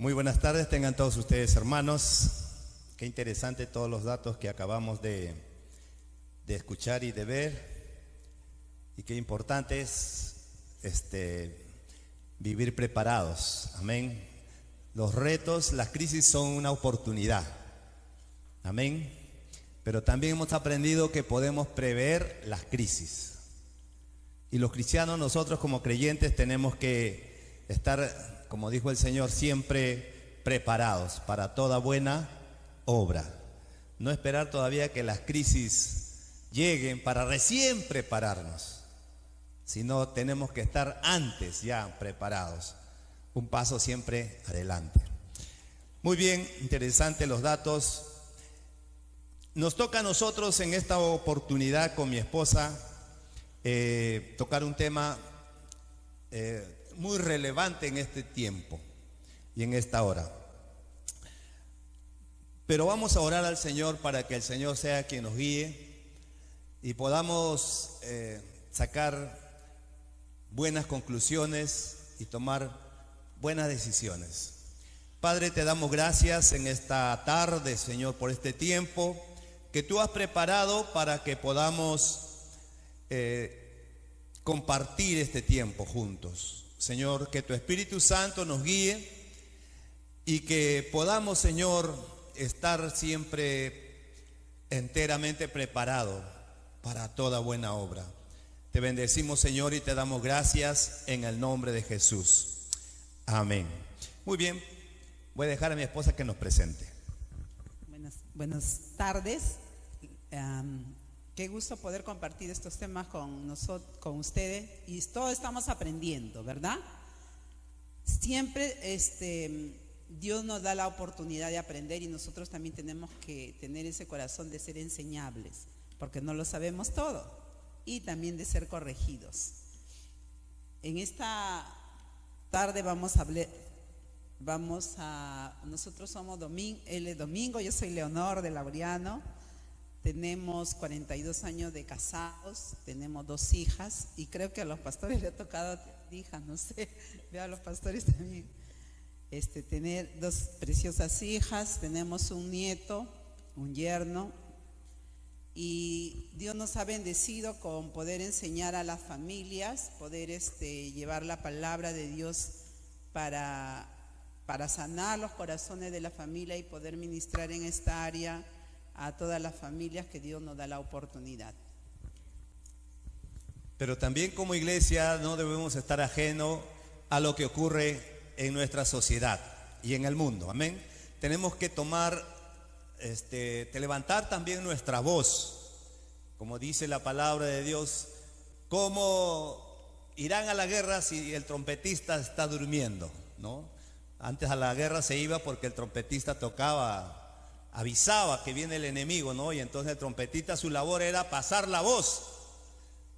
Muy buenas tardes, tengan todos ustedes, hermanos. Qué interesante todos los datos que acabamos de escuchar y de ver. Y qué importante es vivir preparados. Amén. Los retos, las crisis son una oportunidad. Amén. Pero también hemos aprendido que podemos prever las crisis. Y los cristianos, nosotros como creyentes, tenemos que estar, como dijo el Señor, siempre preparados para toda buena obra. No esperar todavía que las crisis lleguen para recién prepararnos, sino tenemos que estar antes ya preparados, un paso siempre adelante. Muy bien, interesante los datos. Nos toca a nosotros en esta oportunidad con mi esposa tocar un tema muy relevante en este tiempo y en esta hora. Pero vamos a orar al Señor para que el Señor sea quien nos guíe y podamos sacar buenas conclusiones y tomar buenas decisiones. Padre, te damos gracias en esta tarde, Señor, por este tiempo que tú has preparado para que podamos compartir este tiempo juntos. Señor, que tu Espíritu Santo nos guíe y que podamos, Señor, estar siempre enteramente preparados para toda buena obra. Te bendecimos, Señor, y te damos gracias en el nombre de Jesús. Amén. Muy bien, voy a dejar a mi esposa que nos presente. Buenas tardes. Qué gusto poder compartir estos temas con ustedes, y todos estamos aprendiendo, ¿verdad? Siempre Dios nos da la oportunidad de aprender y nosotros también tenemos que tener ese corazón de ser enseñables, porque no lo sabemos todo, y también de ser corregidos. En esta tarde nosotros somos él es Domingo, yo soy Leonor de Laureano. Tenemos 42 años de casados, tenemos 2 hijas, y creo que a los pastores les ha tocado hijas, no sé, veo a los pastores también, tener 2 preciosas hijas, tenemos un nieto, un yerno, y Dios nos ha bendecido con poder enseñar a las familias, poder llevar la palabra de Dios para sanar los corazones de la familia y poder ministrar en esta área a todas las familias que Dios nos da la oportunidad. Pero también como iglesia no debemos estar ajeno a lo que ocurre en nuestra sociedad y en el mundo. Amén. Tenemos que levantar también nuestra voz, como dice la palabra de Dios. ¿Cómo irán a la guerra si el trompetista está durmiendo? ¿No? Antes a la guerra se iba porque el trompetista tocaba, avisaba que viene el enemigo, ¿no? Y entonces el trompetista, su labor era pasar la voz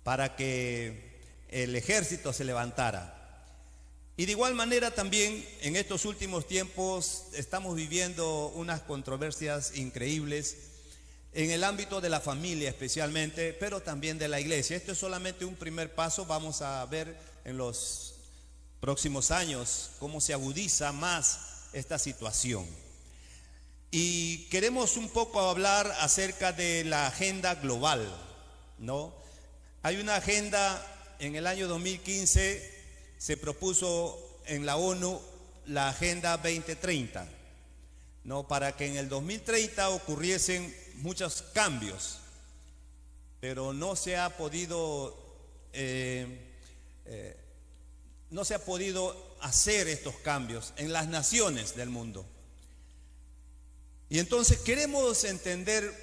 para que el ejército se levantara. Y de igual manera también en estos últimos tiempos estamos viviendo unas controversias increíbles en el ámbito de la familia especialmente, pero también de la iglesia. Esto es solamente un primer paso. Vamos a ver en los próximos años cómo se agudiza más esta situación. Y queremos un poco hablar acerca de la agenda global, ¿no? Hay una agenda. En el año 2015 se propuso en la ONU la Agenda 2030, ¿no? Para que en el 2030 ocurriesen muchos cambios, pero no se ha podido hacer estos cambios en las naciones del mundo. Y entonces queremos entender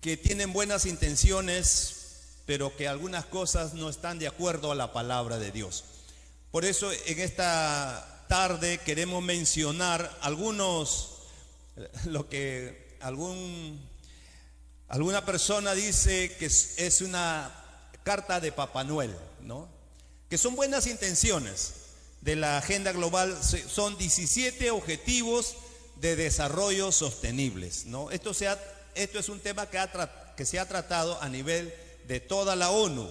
que tienen buenas intenciones, pero que algunas cosas no están de acuerdo a la palabra de Dios. Por eso en esta tarde queremos mencionar lo que alguna persona dice que es una carta de Papá Noel, ¿no? Que son buenas intenciones de la agenda global. Son 17 objetivos de desarrollo sostenibles, ¿no? Esto es un tema que se ha tratado a nivel de toda la ONU.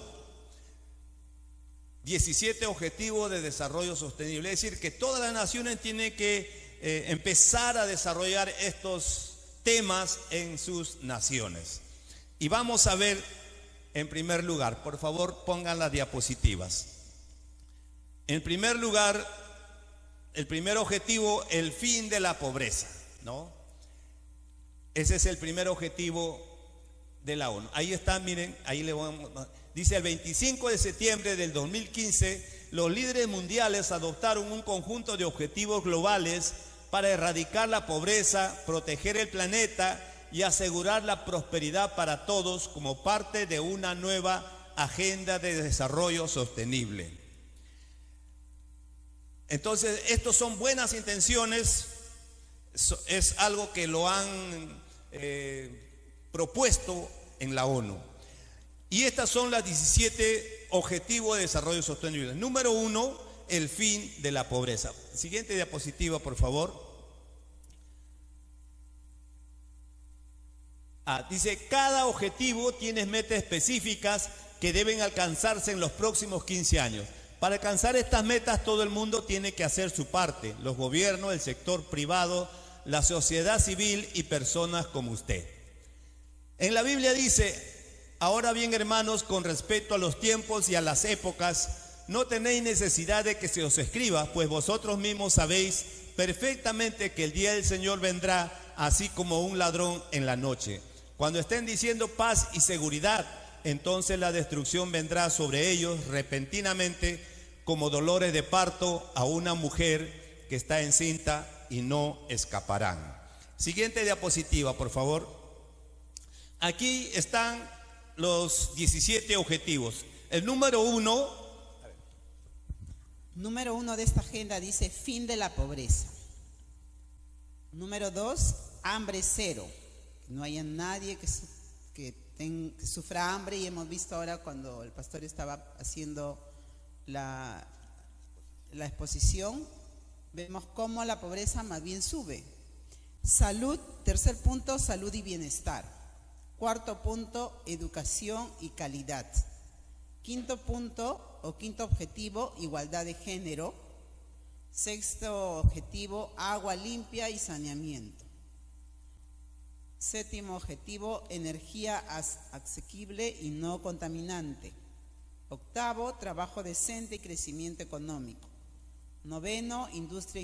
17 objetivos de desarrollo sostenible. Es decir, que todas las naciones tienen que empezar a desarrollar estos temas en sus naciones. Y vamos a ver, en primer lugar, por favor pongan las diapositivas. En primer lugar, el primer objetivo, el fin de la pobreza, ¿no? Ese es el primer objetivo de la ONU. Ahí está, miren, ahí le vamos. Dice: el 25 de septiembre del 2015, los líderes mundiales adoptaron un conjunto de objetivos globales para erradicar la pobreza, proteger el planeta y asegurar la prosperidad para todos como parte de una nueva agenda de desarrollo sostenible. Entonces, estos son buenas intenciones, es algo que lo han propuesto en la ONU. Y estas son las 17 objetivos de desarrollo sostenible. Número 1, el fin de la pobreza. Siguiente diapositiva, por favor. Dice: cada objetivo tiene metas específicas que deben alcanzarse en los próximos 15 años. Para alcanzar estas metas, todo el mundo tiene que hacer su parte: los gobiernos, el sector privado, la sociedad civil y personas como usted. En la Biblia dice: ahora bien, hermanos, con respecto a los tiempos y a las épocas, no tenéis necesidad de que se os escriba, pues vosotros mismos sabéis perfectamente que el día del Señor vendrá así como un ladrón en la noche. Cuando estén diciendo paz y seguridad, entonces la destrucción vendrá sobre ellos repentinamente, como dolores de parto a una mujer que está encinta, y no escaparán. Siguiente diapositiva, por favor. Aquí están los 17 objetivos. El número 1. Número 1 de esta agenda dice: fin de la pobreza. Número 2, hambre cero. No haya nadie que sufra hambre, y hemos visto ahora cuando el pastor estaba haciendo la exposición, vemos cómo la pobreza más bien sube. Salud, tercer punto, salud y bienestar. Cuarto punto, educación y calidad. Quinto punto o quinto objetivo, igualdad de género. Sexto objetivo, agua limpia y saneamiento. Séptimo objetivo, energía asequible y no contaminante. Octavo, trabajo decente y crecimiento económico. Noveno, industria,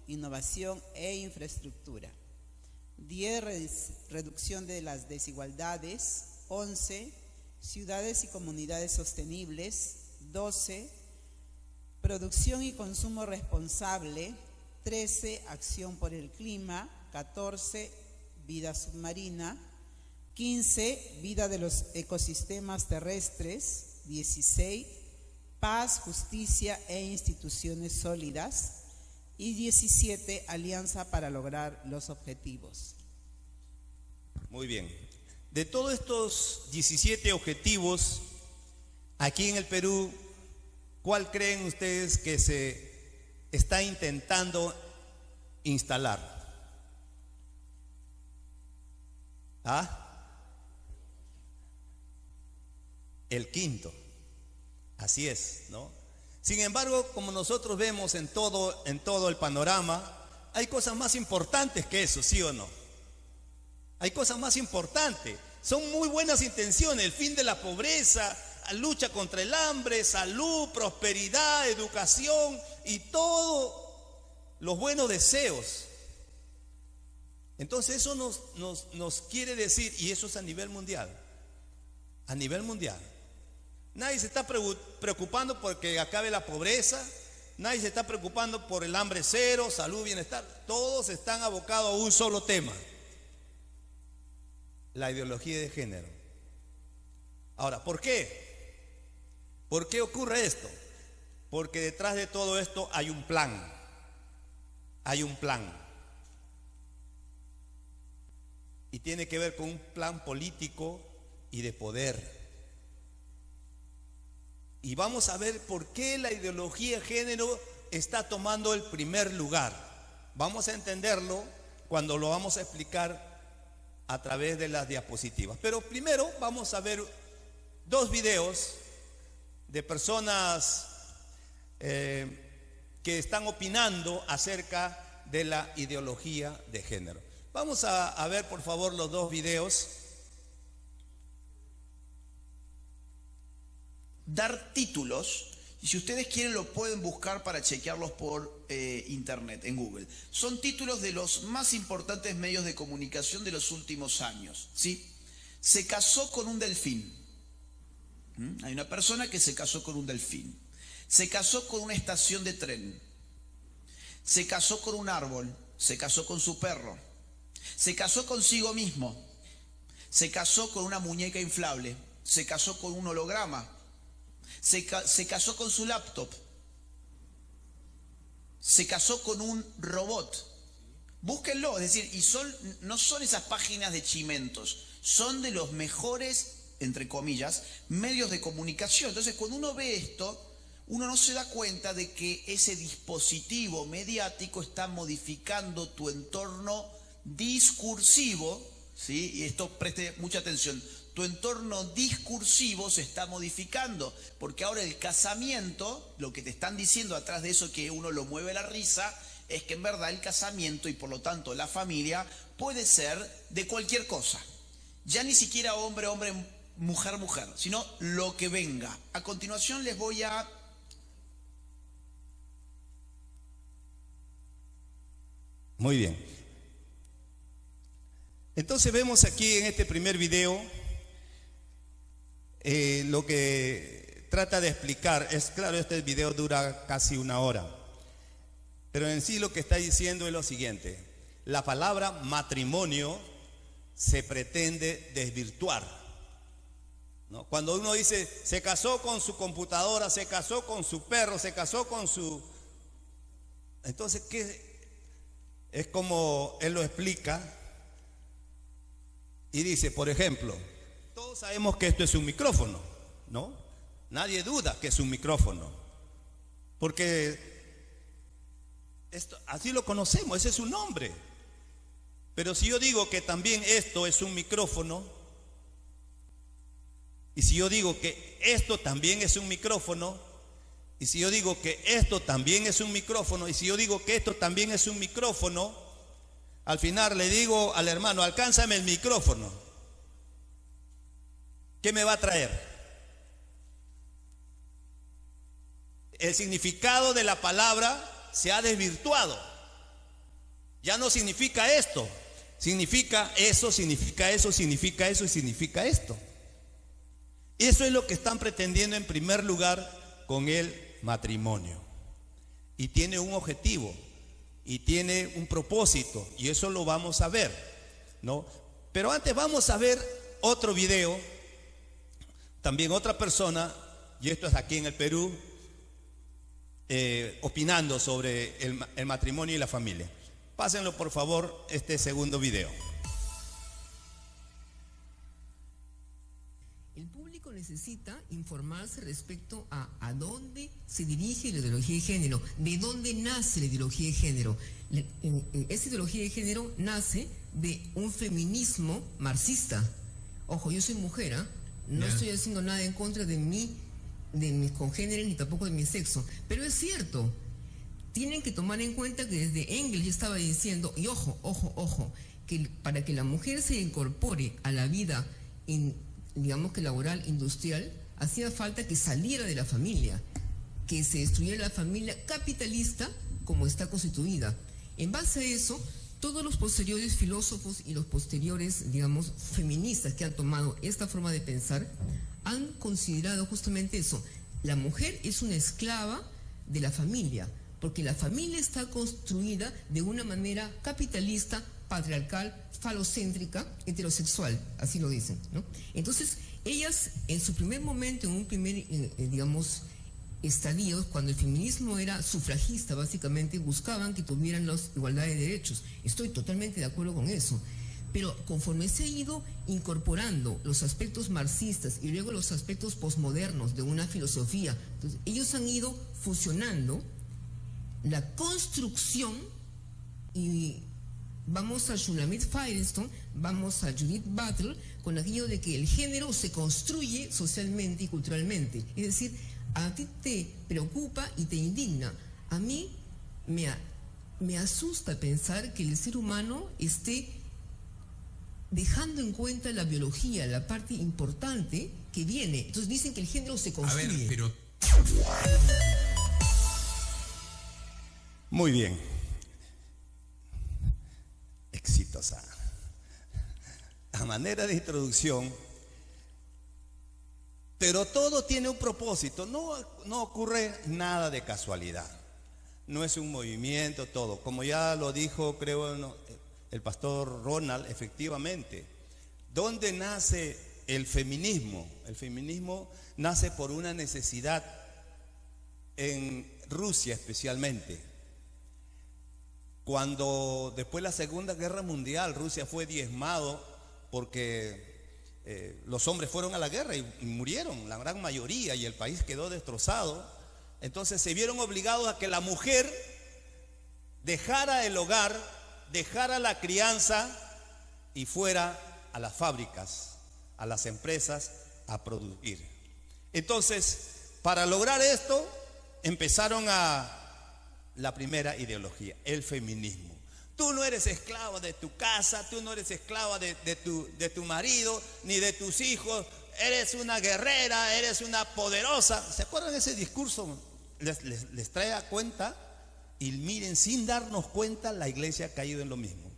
innovación e infraestructura. 10, reducción de las desigualdades. 11, ciudades y comunidades sostenibles. 12, producción y consumo responsable. 13, acción por el clima. 14, vida submarina. 15, vida de los ecosistemas terrestres. 16, paz, justicia e instituciones sólidas. Y 17, alianza para lograr los objetivos. Muy bien. De todos estos 17 objetivos, aquí en el Perú, ¿cuál creen ustedes que se está intentando instalar? El quinto. Así es, ¿no? Sin embargo, como nosotros vemos en todo el panorama, hay cosas más importantes que eso, ¿sí o no? Hay cosas más importantes. Son muy buenas intenciones: el fin de la pobreza, lucha contra el hambre, salud, prosperidad, educación y todos los buenos deseos. Entonces eso nos quiere decir, y eso es a nivel mundial. A nivel mundial. Nadie se está preocupando porque acabe la pobreza. Nadie se está preocupando por el hambre cero, salud, bienestar. Todos están abocados a un solo tema: la ideología de género. Ahora, ¿por qué? ¿Por qué ocurre esto? Porque detrás de todo esto hay un plan. Hay un plan. Y tiene que ver con un plan político y de poder. Y vamos a ver por qué la ideología de género está tomando el primer lugar. Vamos a entenderlo cuando lo vamos a explicar a través de las diapositivas. Pero primero vamos a ver dos videos de personas que están opinando acerca de la ideología de género. Vamos a ver, por favor, los dos videos. Dar títulos, y si ustedes quieren lo pueden buscar para chequearlos por internet, en Google. Son títulos de los más importantes medios de comunicación de los últimos años, ¿sí? Se casó con un delfín. Hay una persona que se casó con un delfín. Se casó con una estación de tren. Se casó con un árbol. Se casó con su perro. Se casó consigo mismo. Se casó con una muñeca inflable. Se casó con un holograma. Se casó con su laptop. Se casó con un robot. Búsquenlo, es decir, no son esas páginas de chimentos, son de los mejores, entre comillas, medios de comunicación. Entonces, cuando uno ve esto, uno no se da cuenta de que ese dispositivo mediático está modificando tu entorno discursivo, ¿sí? Y esto preste mucha atención. Tu entorno discursivo se está modificando, porque ahora el casamiento, lo que te están diciendo atrás de eso que uno lo mueve la risa, es que en verdad el casamiento y por lo tanto la familia puede ser de cualquier cosa. Ya ni siquiera hombre, hombre, mujer, mujer, sino lo que venga. A continuación les voy a... Muy bien. Entonces vemos aquí en este primer video lo que trata de explicar. Es claro, este video dura casi una hora, pero en sí lo que está diciendo es lo siguiente: la palabra matrimonio se pretende desvirtuar, ¿no? Cuando uno dice se casó con su computadora, se casó con su perro, se casó con su... Entonces, ¿qué? Es como él lo explica y dice, por ejemplo, todos sabemos que esto es un micrófono, ¿no? Nadie duda que es un micrófono, porque esto, así lo conocemos, ese es su nombre. Pero si yo digo que también esto es un micrófono, y si yo digo que esto también es un micrófono, y si yo digo que esto también es un micrófono, y si yo digo que esto también es un micrófono, al final le digo al hermano, alcánzame el micrófono, ¿qué me va a traer? El significado de la palabra se ha desvirtuado. Ya no significa esto, significa eso, significa eso, significa eso y significa esto. Eso es lo que están pretendiendo en primer lugar con el matrimonio. Y tiene un objetivo y tiene un propósito, y eso lo vamos a ver, ¿no? Pero antes vamos a ver otro video, también otra persona, y esto es aquí en el Perú, opinando sobre el matrimonio y la familia. Pásenlo por favor, este segundo video. El público necesita informarse respecto a dónde se dirige la ideología de género, de dónde nace la ideología de género. Esa ideología de género nace de un feminismo marxista. Ojo, yo soy mujer, ¿eh? No estoy haciendo nada en contra de mis congéneres ni tampoco de mi sexo, pero es cierto. Tienen que tomar en cuenta que desde Engels ya estaba diciendo, y ojo, que para que la mujer se incorpore a la vida, digamos que laboral, industrial, hacía falta que saliera de la familia, que se destruyera la familia capitalista como está constituida. En base a eso, todos los posteriores filósofos y los posteriores, digamos, feministas que han tomado esta forma de pensar, han considerado justamente eso. La mujer es una esclava de la familia, porque la familia está construida de una manera capitalista, patriarcal, falocéntrica, heterosexual, así lo dicen, ¿no? Entonces, ellas en su primer momento, en un primer, digamos, estadio, cuando el feminismo era sufragista, básicamente buscaban que tuvieran la igualdad de derechos. Estoy totalmente de acuerdo con eso. Pero conforme se ha ido incorporando los aspectos marxistas y luego los aspectos posmodernos de una filosofía, entonces, ellos han ido fusionando la construcción, y vamos a Shulamit Firestone, vamos a Judith Butler, con aquello de que el género se construye socialmente y culturalmente. Es decir, a ti te preocupa y te indigna. A mí me asusta pensar que el ser humano esté dejando en cuenta la biología, la parte importante que viene. Entonces dicen que el género se construye. A ver, pero... Muy bien. Exitosa. A manera de introducción, pero todo tiene un propósito, no ocurre nada de casualidad, no es un movimiento todo, como ya lo dijo creo el pastor Ronald, efectivamente. ¿Dónde nace el feminismo? El feminismo nace por una necesidad en Rusia especialmente. Cuando después de la Segunda Guerra Mundial Rusia fue diezmado porque los hombres fueron a la guerra y murieron, la gran mayoría, y el país quedó destrozado. Entonces se vieron obligados a que la mujer dejara el hogar, dejara la crianza y fuera a las fábricas, a las empresas a producir. Entonces, para lograr esto, empezaron la primera ideología, el feminismo. Tú no eres esclavo de tu casa, tú no eres esclava de tu marido, ni de tus hijos. Eres una guerrera, eres una poderosa. ¿Se acuerdan de ese discurso? Les trae a cuenta, y miren, sin darnos cuenta, la iglesia ha caído en lo mismo.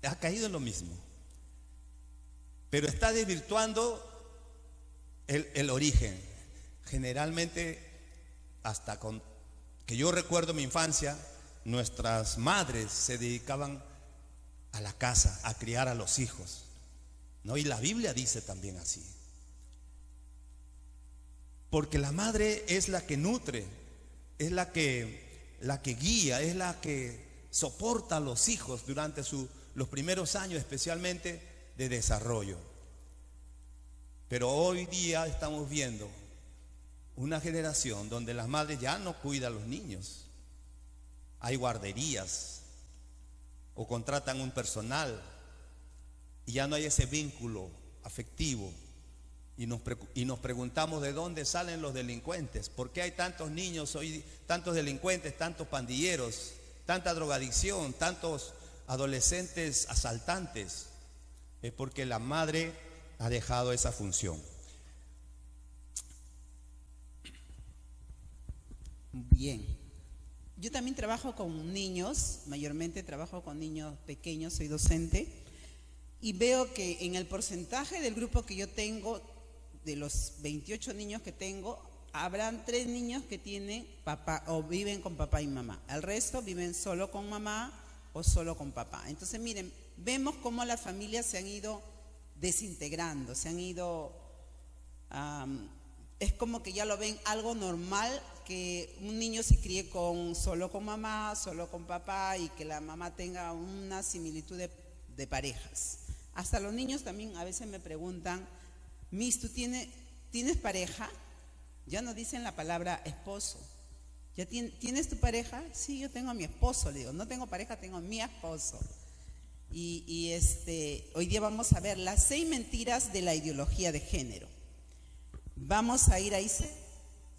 Ha caído en lo mismo. Pero está desvirtuando el origen. Generalmente, hasta con... que yo recuerdo mi infancia, nuestras madres se dedicaban a la casa, a criar a los hijos, ¿no? Y la Biblia dice también así. Porque la madre es la que nutre, es la que guía, es la que soporta a los hijos durante los primeros años, especialmente de desarrollo. Pero hoy día estamos viendo una generación donde las madres ya no cuidan a los niños. Hay guarderías o contratan un personal y ya no hay ese vínculo afectivo. Y nos preguntamos de dónde salen los delincuentes. ¿Por qué hay tantos niños hoy, tantos delincuentes, tantos pandilleros, tanta drogadicción, tantos adolescentes asaltantes? Es porque la madre ha dejado esa función. Bien, yo también trabajo con niños, mayormente trabajo con niños pequeños, soy docente, y veo que en el porcentaje del grupo que yo tengo, de los 28 niños que tengo, habrán 3 niños que tienen papá o viven con papá y mamá. El resto viven solo con mamá o solo con papá. Entonces miren, vemos cómo las familias se han ido desintegrando, se han ido... es como que ya lo ven algo normal, que un niño se críe solo con mamá, solo con papá, y que la mamá tenga una similitud de parejas. Hasta los niños también a veces me preguntan: Miss, ¿tú tienes pareja? Ya no dicen la palabra esposo. ¿Ya tienes tu pareja? Sí, yo tengo a mi esposo. Le digo, no tengo pareja, tengo a mi esposo. Y hoy día vamos a ver las 6 mentiras de la ideología de género. Vamos a ir ahí,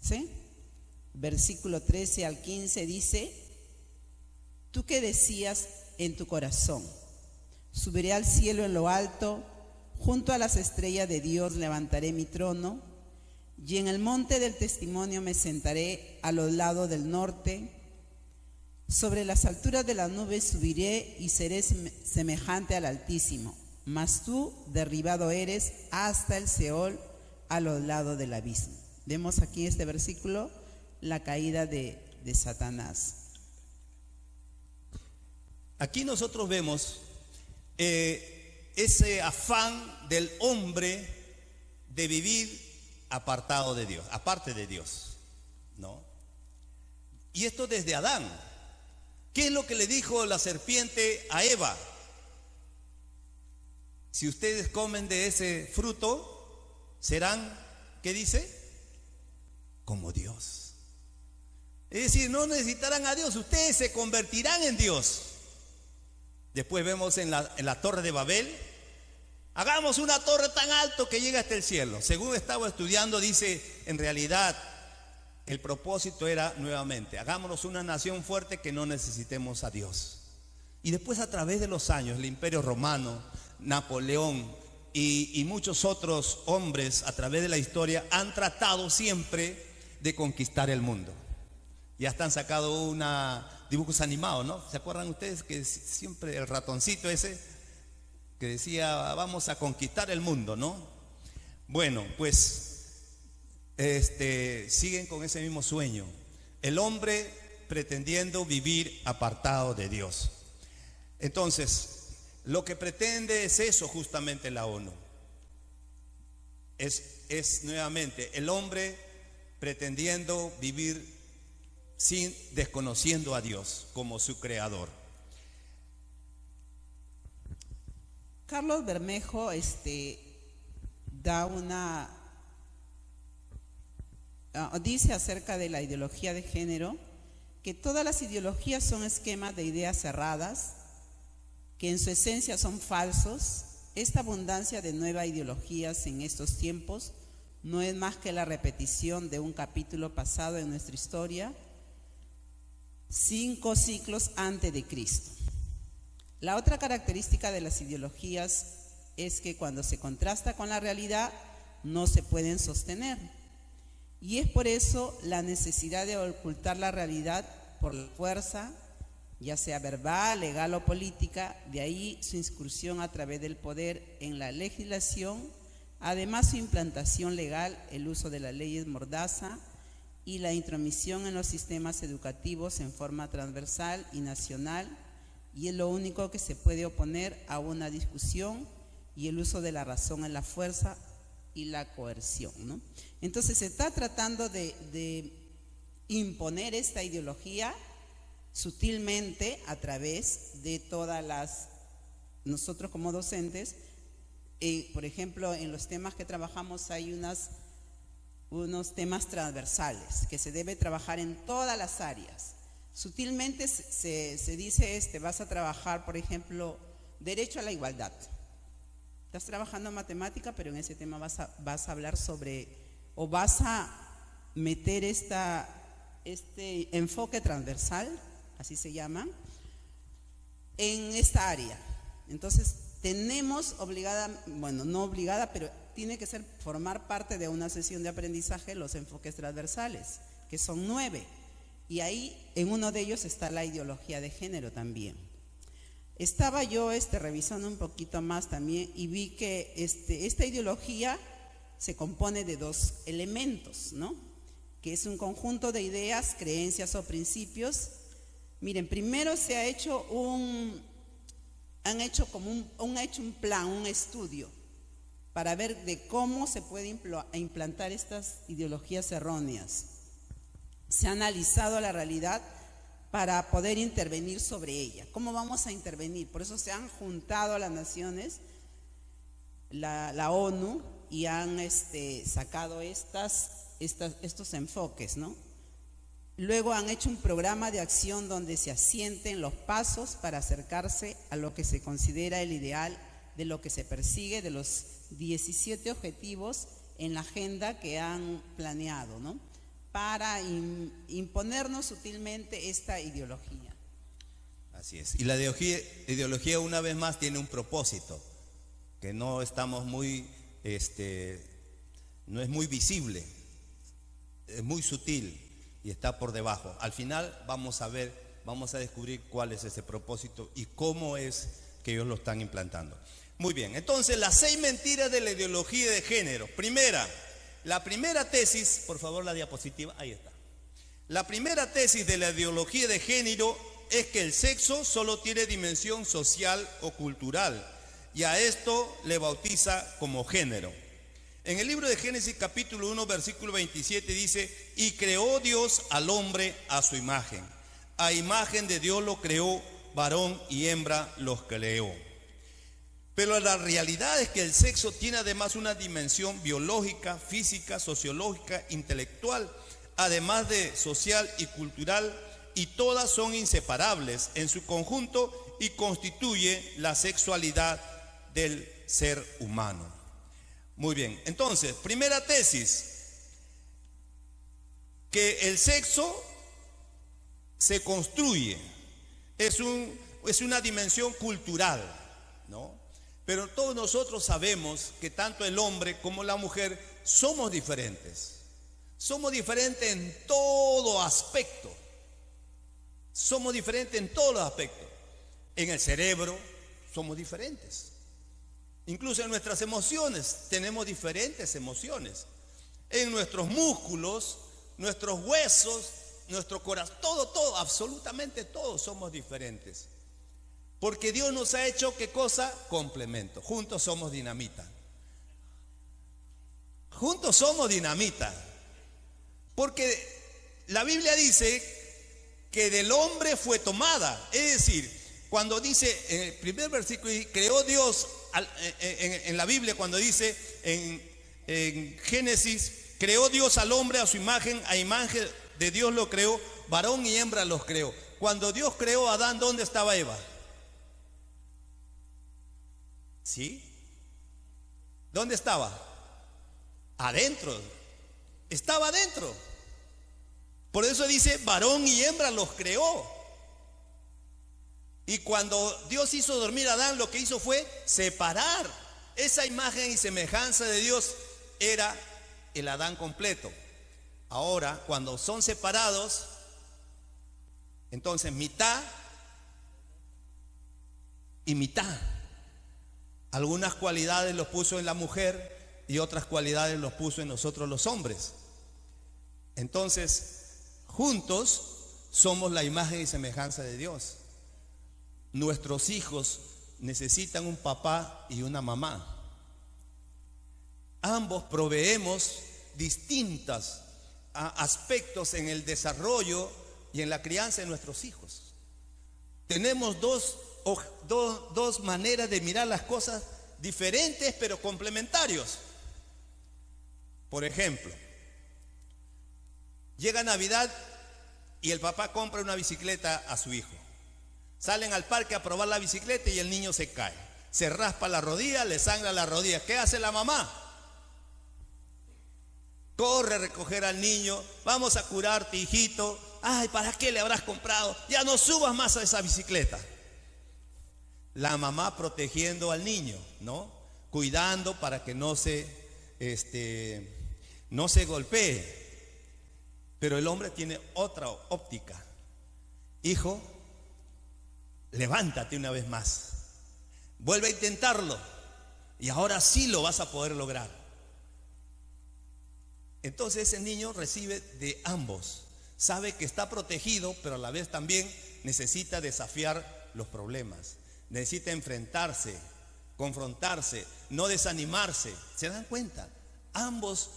¿sí? Versículo 13 al 15 dice: ¿tú qué decías en tu corazón? Subiré al cielo en lo alto, junto a las estrellas de Dios levantaré mi trono, y en el monte del testimonio me sentaré a los lados del norte. Sobre las alturas de las nubes subiré y seré semejante al Altísimo, mas tú derribado eres hasta el Seol, a los lados del abismo. Vemos aquí este versículo la caída de Satanás. Aquí nosotros vemos ese afán del hombre de vivir apartado de Dios, aparte de Dios, ¿no? Y esto desde Adán. ¿Qué es lo que le dijo la serpiente a Eva? Si ustedes comen de ese fruto, serán, ¿qué dice? Como Dios. Es decir, no necesitarán a Dios, ustedes se convertirán en Dios. Después vemos en la Torre de Babel, Hagamos una torre tan alto que llegue hasta el cielo. Según estaba estudiando, dice, en realidad el propósito era nuevamente, hagámonos una nación fuerte que no necesitemos a Dios. Y después, a través de los años, el Imperio Romano, Napoleón y muchos otros hombres a través de la historia han tratado siempre de conquistar el mundo. Ya están sacado dibujos animados, ¿no? ¿Se acuerdan ustedes que siempre el ratoncito ese que decía vamos a conquistar el mundo, ¿no? Bueno, pues siguen con ese mismo sueño. El hombre pretendiendo vivir apartado de Dios. Entonces, lo que pretende es eso justamente la ONU. Es nuevamente el hombre pretendiendo vivir desconociendo a Dios como su creador. Carlos Bermejo dice acerca de la ideología de género que todas las ideologías son esquemas de ideas cerradas, que en su esencia son falsos. Esta abundancia de nuevas ideologías en estos tiempos no es más que la repetición de un capítulo pasado en nuestra historia, 5 siglos antes de Cristo. La otra característica de las ideologías es que cuando se contrasta con la realidad no se pueden sostener. Y es por eso la necesidad de ocultar la realidad por la fuerza, ya sea verbal, legal o política. De ahí su incursión a través del poder en la legislación, además su implantación legal, el uso de las leyes mordaza y la intromisión en los sistemas educativos en forma transversal y nacional, y es lo único que se puede oponer a una discusión, y el uso de la razón en la fuerza y la coerción, ¿no? Entonces se está tratando de imponer esta ideología sutilmente a través de nosotros como docentes, por ejemplo, en los temas que trabajamos hay unos temas transversales que se debe trabajar en todas las áreas. Sutilmente se dice, vas a trabajar, por ejemplo, derecho a la igualdad. Estás trabajando en matemática, pero en ese tema vas a hablar sobre, o vas a meter este enfoque transversal, así se llama, en esta área. Entonces tenemos no obligada, pero tiene que formar parte de una sesión de aprendizaje los enfoques transversales, que son 9. Y ahí en uno de ellos está la ideología de género también. Estaba yo revisando un poquito más también y vi que esta ideología se compone de 2 elementos, ¿no? Que es un conjunto de ideas, creencias o principios. Miren, primero se ha hecho un plan, un estudio para ver de cómo se puede implantar estas ideologías erróneas. Se ha analizado la realidad para poder intervenir sobre ella. ¿Cómo vamos a intervenir? Por eso se han juntado las naciones, la ONU, y han sacado estos enfoques, ¿no? Luego han hecho un programa de acción donde se asienten los pasos para acercarse a lo que se considera el ideal de lo que se persigue, de los 17 objetivos en la agenda que han planeado, ¿no? Para imponernos sutilmente esta ideología. Así es. Y la ideología una vez más tiene un propósito que no estamos no es muy visible, es muy sutil y está por debajo. Al final vamos a descubrir cuál es ese propósito y cómo es que ellos lo están implantando. Muy bien, entonces las 6 mentiras de la ideología de género. La primera tesis, por favor la diapositiva, ahí está. La primera tesis de la ideología de género es que el sexo solo tiene dimensión social o cultural, y a esto le bautiza como género. En el libro de Génesis capítulo 1 versículo 27 dice: y creó Dios al hombre a su imagen, a imagen de Dios lo creó, varón y hembra los creó. Pero la realidad es que el sexo tiene además una dimensión biológica, física, sociológica, intelectual, además de social y cultural, y todas son inseparables en su conjunto y constituye la sexualidad del ser humano. Muy bien, entonces, primera tesis, que el sexo se construye, es una dimensión cultural, ¿no? Pero todos nosotros sabemos que tanto el hombre como la mujer somos diferentes. Somos diferentes en todo aspecto. Somos diferentes en todos los aspectos. En el cerebro somos diferentes. Incluso en nuestras emociones tenemos diferentes emociones. En nuestros músculos, nuestros huesos, nuestro corazón, todo, absolutamente todos somos diferentes. Porque Dios nos ha hecho, ¿qué cosa? Complemento. Juntos somos dinamita. Juntos somos dinamita. Porque la Biblia dice que del hombre fue tomada. Es decir, cuando dice en el primer versículo, creó Dios, en la Biblia cuando dice en Génesis, creó Dios al hombre a su imagen, a imagen de Dios lo creó, varón y hembra los creó. Cuando Dios creó a Adán, ¿dónde estaba Eva? ¿Sí? ¿Dónde estaba? Adentro. Estaba adentro. Por eso dice, varón y hembra los creó. Y cuando Dios hizo dormir a Adán, lo que hizo fue separar. Esa imagen y semejanza de Dios era el Adán completo. Ahora, cuando son separados, entonces mitad y mitad. Algunas cualidades los puso en la mujer y otras cualidades los puso en nosotros los hombres. Entonces, juntos somos la imagen y semejanza de Dios. Nuestros hijos necesitan un papá y una mamá. Ambos proveemos distintos aspectos en el desarrollo y en la crianza de nuestros hijos. Tenemos dos maneras de mirar las cosas diferentes pero complementarios. Por ejemplo, llega Navidad y el papá compra una bicicleta a su hijo. Salen al parque a probar la bicicleta y el niño se cae. Se raspa la rodilla, le sangra la rodilla. ¿Qué hace la mamá? Corre a recoger al niño. Vamos a curarte, hijito. Ay, ¿para qué le habrás comprado? Ya no subas más a esa bicicleta. La mamá protegiendo al niño, ¿no? Cuidando para que no se golpee. Pero el hombre tiene otra óptica. Hijo, levántate una vez más. Vuelve a intentarlo. Y ahora sí lo vas a poder lograr. Entonces ese niño recibe de ambos. Sabe que está protegido, pero a la vez también necesita desafiar los problemas. Necesita enfrentarse, confrontarse, no desanimarse. ¿Se dan cuenta? Ambos,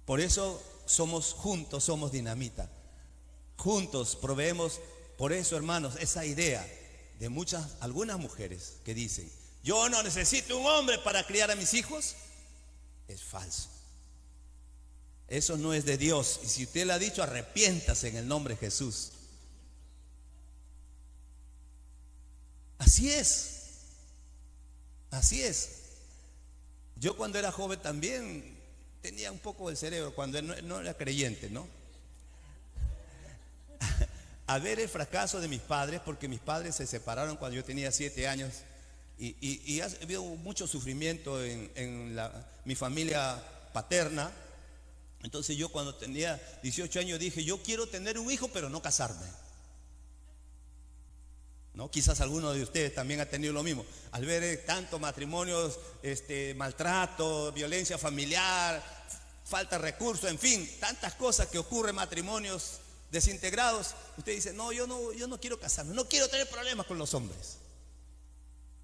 por eso somos juntos, somos dinamita. Juntos proveemos, por eso, hermanos, esa idea de algunas mujeres que dicen, yo no necesito un hombre para criar a mis hijos, es falso. Eso no es de Dios. Y si usted le ha dicho, arrepiéntase en el nombre de Jesús. Así es. Así es. Yo cuando era joven también tenía un poco del cerebro, cuando no era creyente, ¿no? A ver el fracaso de mis padres, porque mis padres se separaron cuando yo tenía 7 años y ha habido mucho sufrimiento en mi familia paterna. Entonces yo cuando tenía 18 años dije, yo quiero tener un hijo pero no casarme, ¿no? Quizás alguno de ustedes también ha tenido lo mismo. Al ver tantos matrimonios, maltrato, violencia familiar, falta de recursos, en fin, tantas cosas que ocurren, matrimonios desintegrados, usted dice, no, yo no quiero casarme, no quiero tener problemas con los hombres.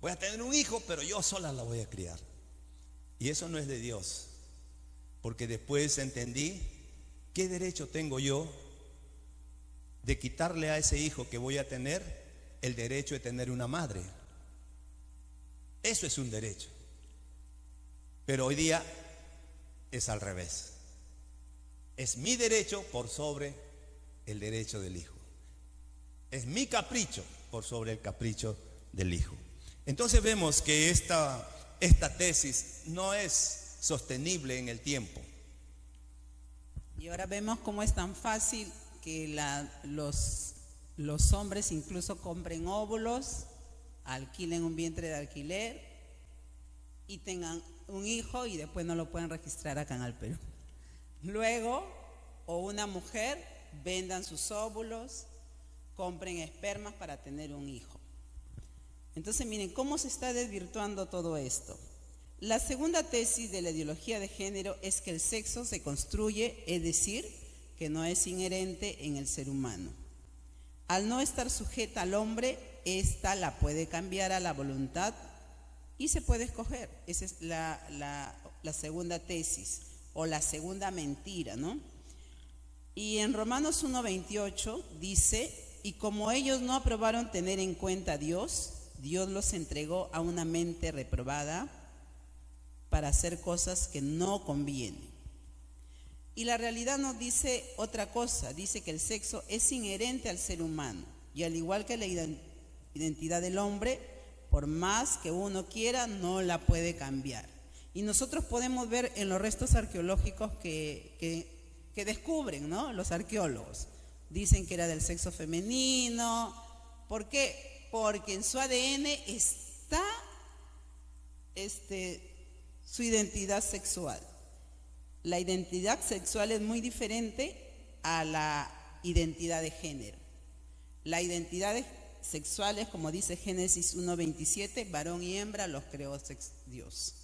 Voy a tener un hijo, pero yo sola la voy a criar. Y eso no es de Dios. Porque después entendí, ¿qué derecho tengo yo de quitarle a ese hijo que voy a tener el derecho de tener una madre? Eso es un derecho. Pero hoy día es al revés. Es mi derecho por sobre el derecho del hijo. Es mi capricho por sobre el capricho del hijo. Entonces vemos que esta tesis no es sostenible en el tiempo. Y ahora vemos cómo es tan fácil que los hombres incluso compren óvulos, alquilen un vientre de alquiler y tengan un hijo y después no lo pueden registrar acá en el Perú. Luego, o una mujer, vendan sus óvulos, compren espermas para tener un hijo. Entonces miren cómo se está desvirtuando todo esto. La segunda tesis de la ideología de género es que el sexo se construye, es decir, que no es inherente en el ser humano. Al no estar sujeta al hombre, ésta la puede cambiar a la voluntad y se puede escoger. Esa es la segunda tesis o la segunda mentira, ¿no? Y en Romanos 1:28 dice: y como ellos no aprobaron tener en cuenta a Dios, Dios los entregó a una mente reprobada para hacer cosas que no convienen. Y la realidad nos dice otra cosa, dice que el sexo es inherente al ser humano y al igual que la identidad del hombre, por más que uno quiera, no la puede cambiar. Y nosotros podemos ver en los restos arqueológicos que descubren, ¿no? Los arqueólogos dicen que era del sexo femenino. ¿Por qué? Porque en su ADN está su identidad sexual. La identidad sexual es muy diferente a la identidad de género. La identidad sexual es, como dice Génesis 1:27, varón y hembra los creó Dios.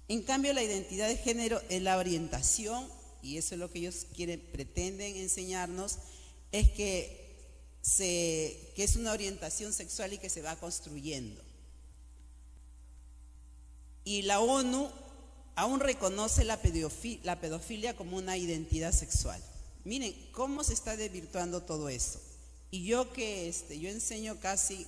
En cambio, la identidad de género es la orientación, y eso es lo que ellos pretenden enseñarnos, es que es una orientación sexual y que se va construyendo. Y la ONU aún reconoce la pedofilia como una identidad sexual. Miren cómo se está desvirtuando todo eso. Y yo yo enseño casi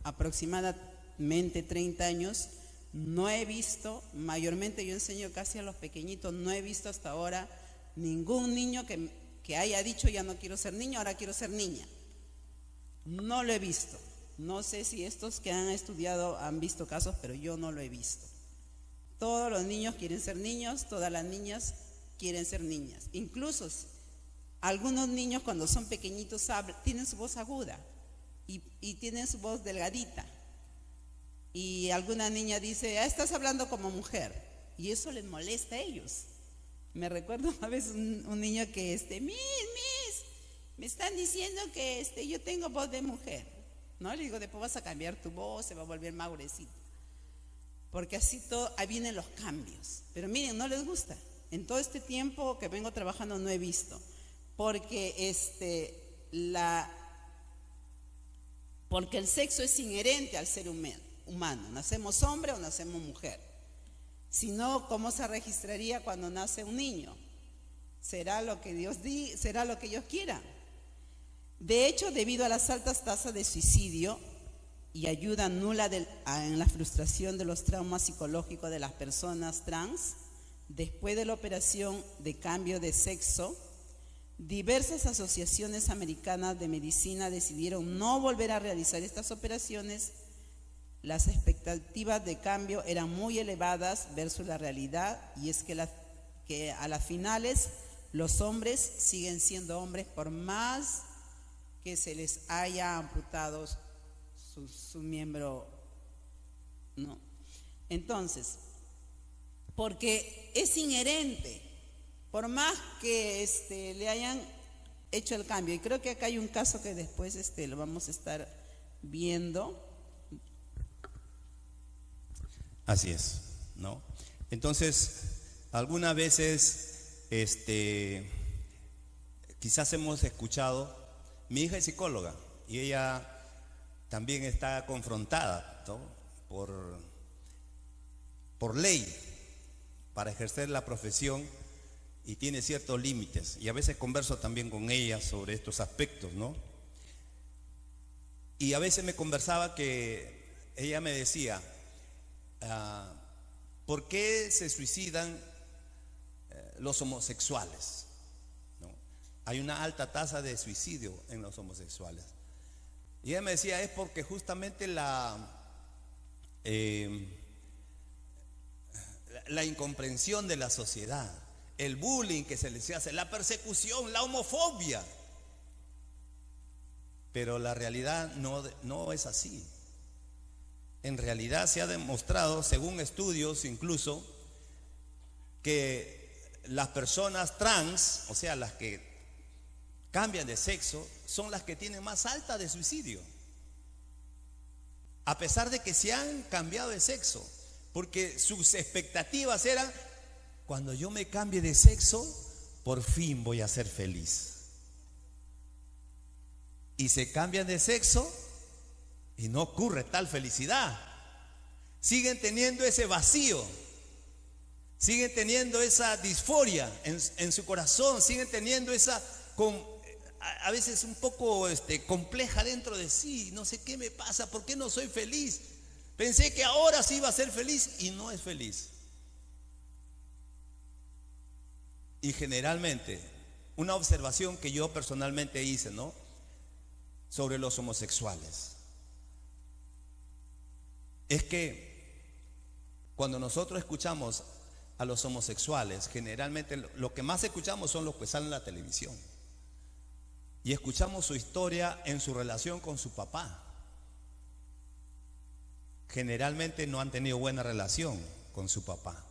aproximadamente 30 años, no he visto, mayormente yo enseño casi a los pequeñitos, no he visto hasta ahora ningún niño que haya dicho ya no quiero ser niño, ahora quiero ser niña. No lo he visto. No sé si estos que han estudiado han visto casos, pero yo no lo he visto. Todos los niños quieren ser niños, todas las niñas quieren ser niñas. Incluso algunos niños cuando son pequeñitos tienen su voz aguda y tienen su voz delgadita. Y alguna niña dice, estás hablando como mujer. Y eso les molesta a ellos. Me recuerdo una vez un niño que Miss, me están diciendo que yo tengo voz de mujer. No, le digo, después vas a cambiar tu voz, se va a volver más gruesita. Porque así ahí vienen los cambios. Pero miren, no les gusta. En todo este tiempo que vengo trabajando no he visto. Porque porque el sexo es inherente al ser humano. Nacemos hombre o nacemos mujer. Si no, ¿cómo se registraría cuando nace un niño? Será lo que será lo que Dios quiera. De hecho, debido a las altas tasas de suicidio y ayuda nula en la frustración de los traumas psicológicos de las personas trans, después de la operación de cambio de sexo, diversas asociaciones americanas de medicina decidieron no volver a realizar estas operaciones. Las expectativas de cambio eran muy elevadas versus la realidad, y es que a las finales los hombres siguen siendo hombres por más que se les haya amputado su miembro, ¿no? Entonces, porque es inherente, por más que le hayan hecho el cambio. Y creo que acá hay un caso que después lo vamos a estar viendo. Así es, ¿no? Entonces, algunas veces, quizás hemos escuchado, mi hija es psicóloga y ella también está confrontada, ¿no? por ley para ejercer la profesión, y tiene ciertos límites, y a veces converso también con ella sobre estos aspectos, ¿no? Y a veces me conversaba que ella me decía, ¿por qué se suicidan los homosexuales? ¿No? Hay una alta tasa de suicidio en los homosexuales. Y ella me decía, es porque justamente la la incomprensión de la sociedad, el bullying que se les hace, la persecución, la homofobia. Pero la realidad no es así. En realidad se ha demostrado, según estudios incluso, que las personas trans, o sea, las que cambian de sexo, son las que tienen más alta de suicidio, a pesar de que se han cambiado de sexo, porque sus expectativas eran: cuando yo me cambie de sexo, por fin voy a ser feliz. Y se cambian de sexo y no ocurre tal felicidad. Siguen teniendo ese vacío, siguen teniendo esa disforia en su corazón, siguen teniendo esa, a veces un poco compleja dentro de sí. No sé qué me pasa, ¿por qué no soy feliz? Pensé que ahora sí iba a ser feliz y no es feliz. Y generalmente, una observación que yo personalmente hice, ¿no?, sobre los homosexuales, es que cuando nosotros escuchamos a los homosexuales, generalmente lo que más escuchamos son los que salen en la televisión, y escuchamos su historia en su relación con su papá. Generalmente no han tenido buena relación con su papá.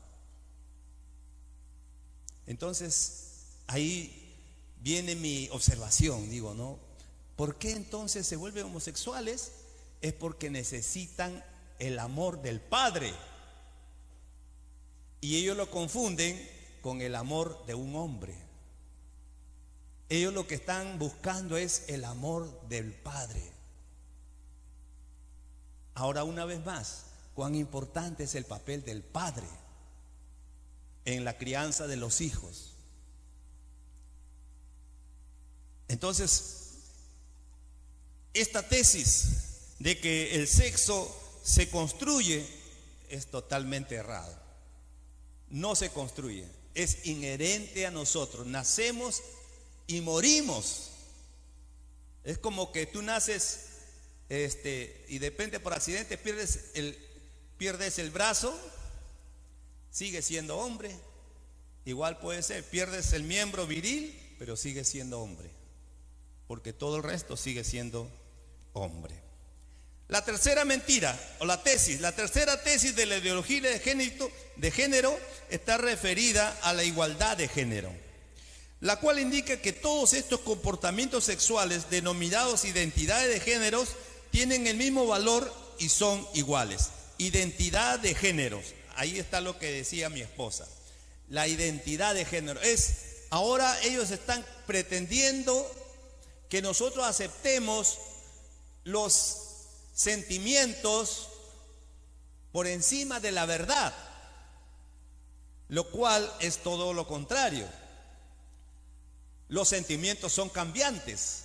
Entonces ahí viene mi observación, digo, ¿no? ¿Por qué entonces se vuelven homosexuales? Es porque necesitan el amor del padre, y ellos lo confunden con el amor de un hombre. Ellos lo que están buscando es el amor del padre. Ahora, una vez más, cuán importante es el papel del padre en la crianza de los hijos. Entonces, esta tesis de que el sexo se construye es totalmente errado. No se construye, es inherente a nosotros. Nacemos y morimos. Es como que tú naces y de repente por accidente pierdes el brazo, sigues siendo hombre. Igual puede ser, pierdes el miembro viril, pero sigues siendo hombre, porque todo el resto sigue siendo hombre. La tercera mentira, o la tercera tesis de la ideología de género está referida a la igualdad de género, la cual indica que todos estos comportamientos sexuales denominados identidades de géneros tienen el mismo valor y son iguales. Identidad de géneros, ahí está lo que decía mi esposa. La identidad de género ahora ellos están pretendiendo que nosotros aceptemos los sentimientos por encima de la verdad, lo cual es todo lo contrario. Los sentimientos son cambiantes.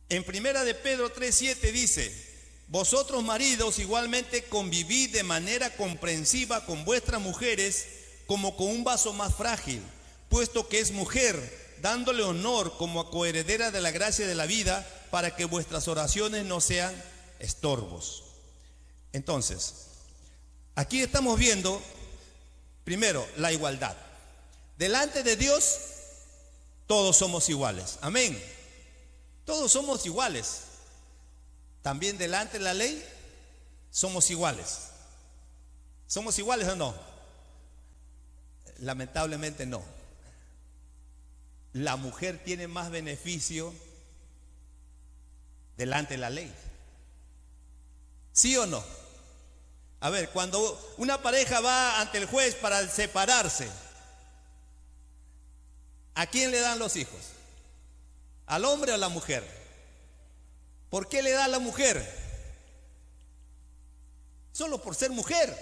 En primera de Pedro 3:7 dice: vosotros maridos igualmente convivid de manera comprensiva con vuestras mujeres como con un vaso más frágil, puesto que es mujer, dándole honor como a coheredera de la gracia de la vida, para que vuestras oraciones no sean estorbos. Entonces, aquí estamos viendo, primero, la igualdad. Delante de Dios, todos somos iguales. Amén. Todos somos iguales. También delante de la ley, somos iguales. ¿Somos iguales o no? Lamentablemente no. La mujer tiene más beneficio delante de la ley. ¿Sí o no? A ver, cuando una pareja va ante el juez para separarse, ¿a quién le dan los hijos? ¿Al hombre o a la mujer? ¿Por qué le da a la mujer? Solo por ser mujer,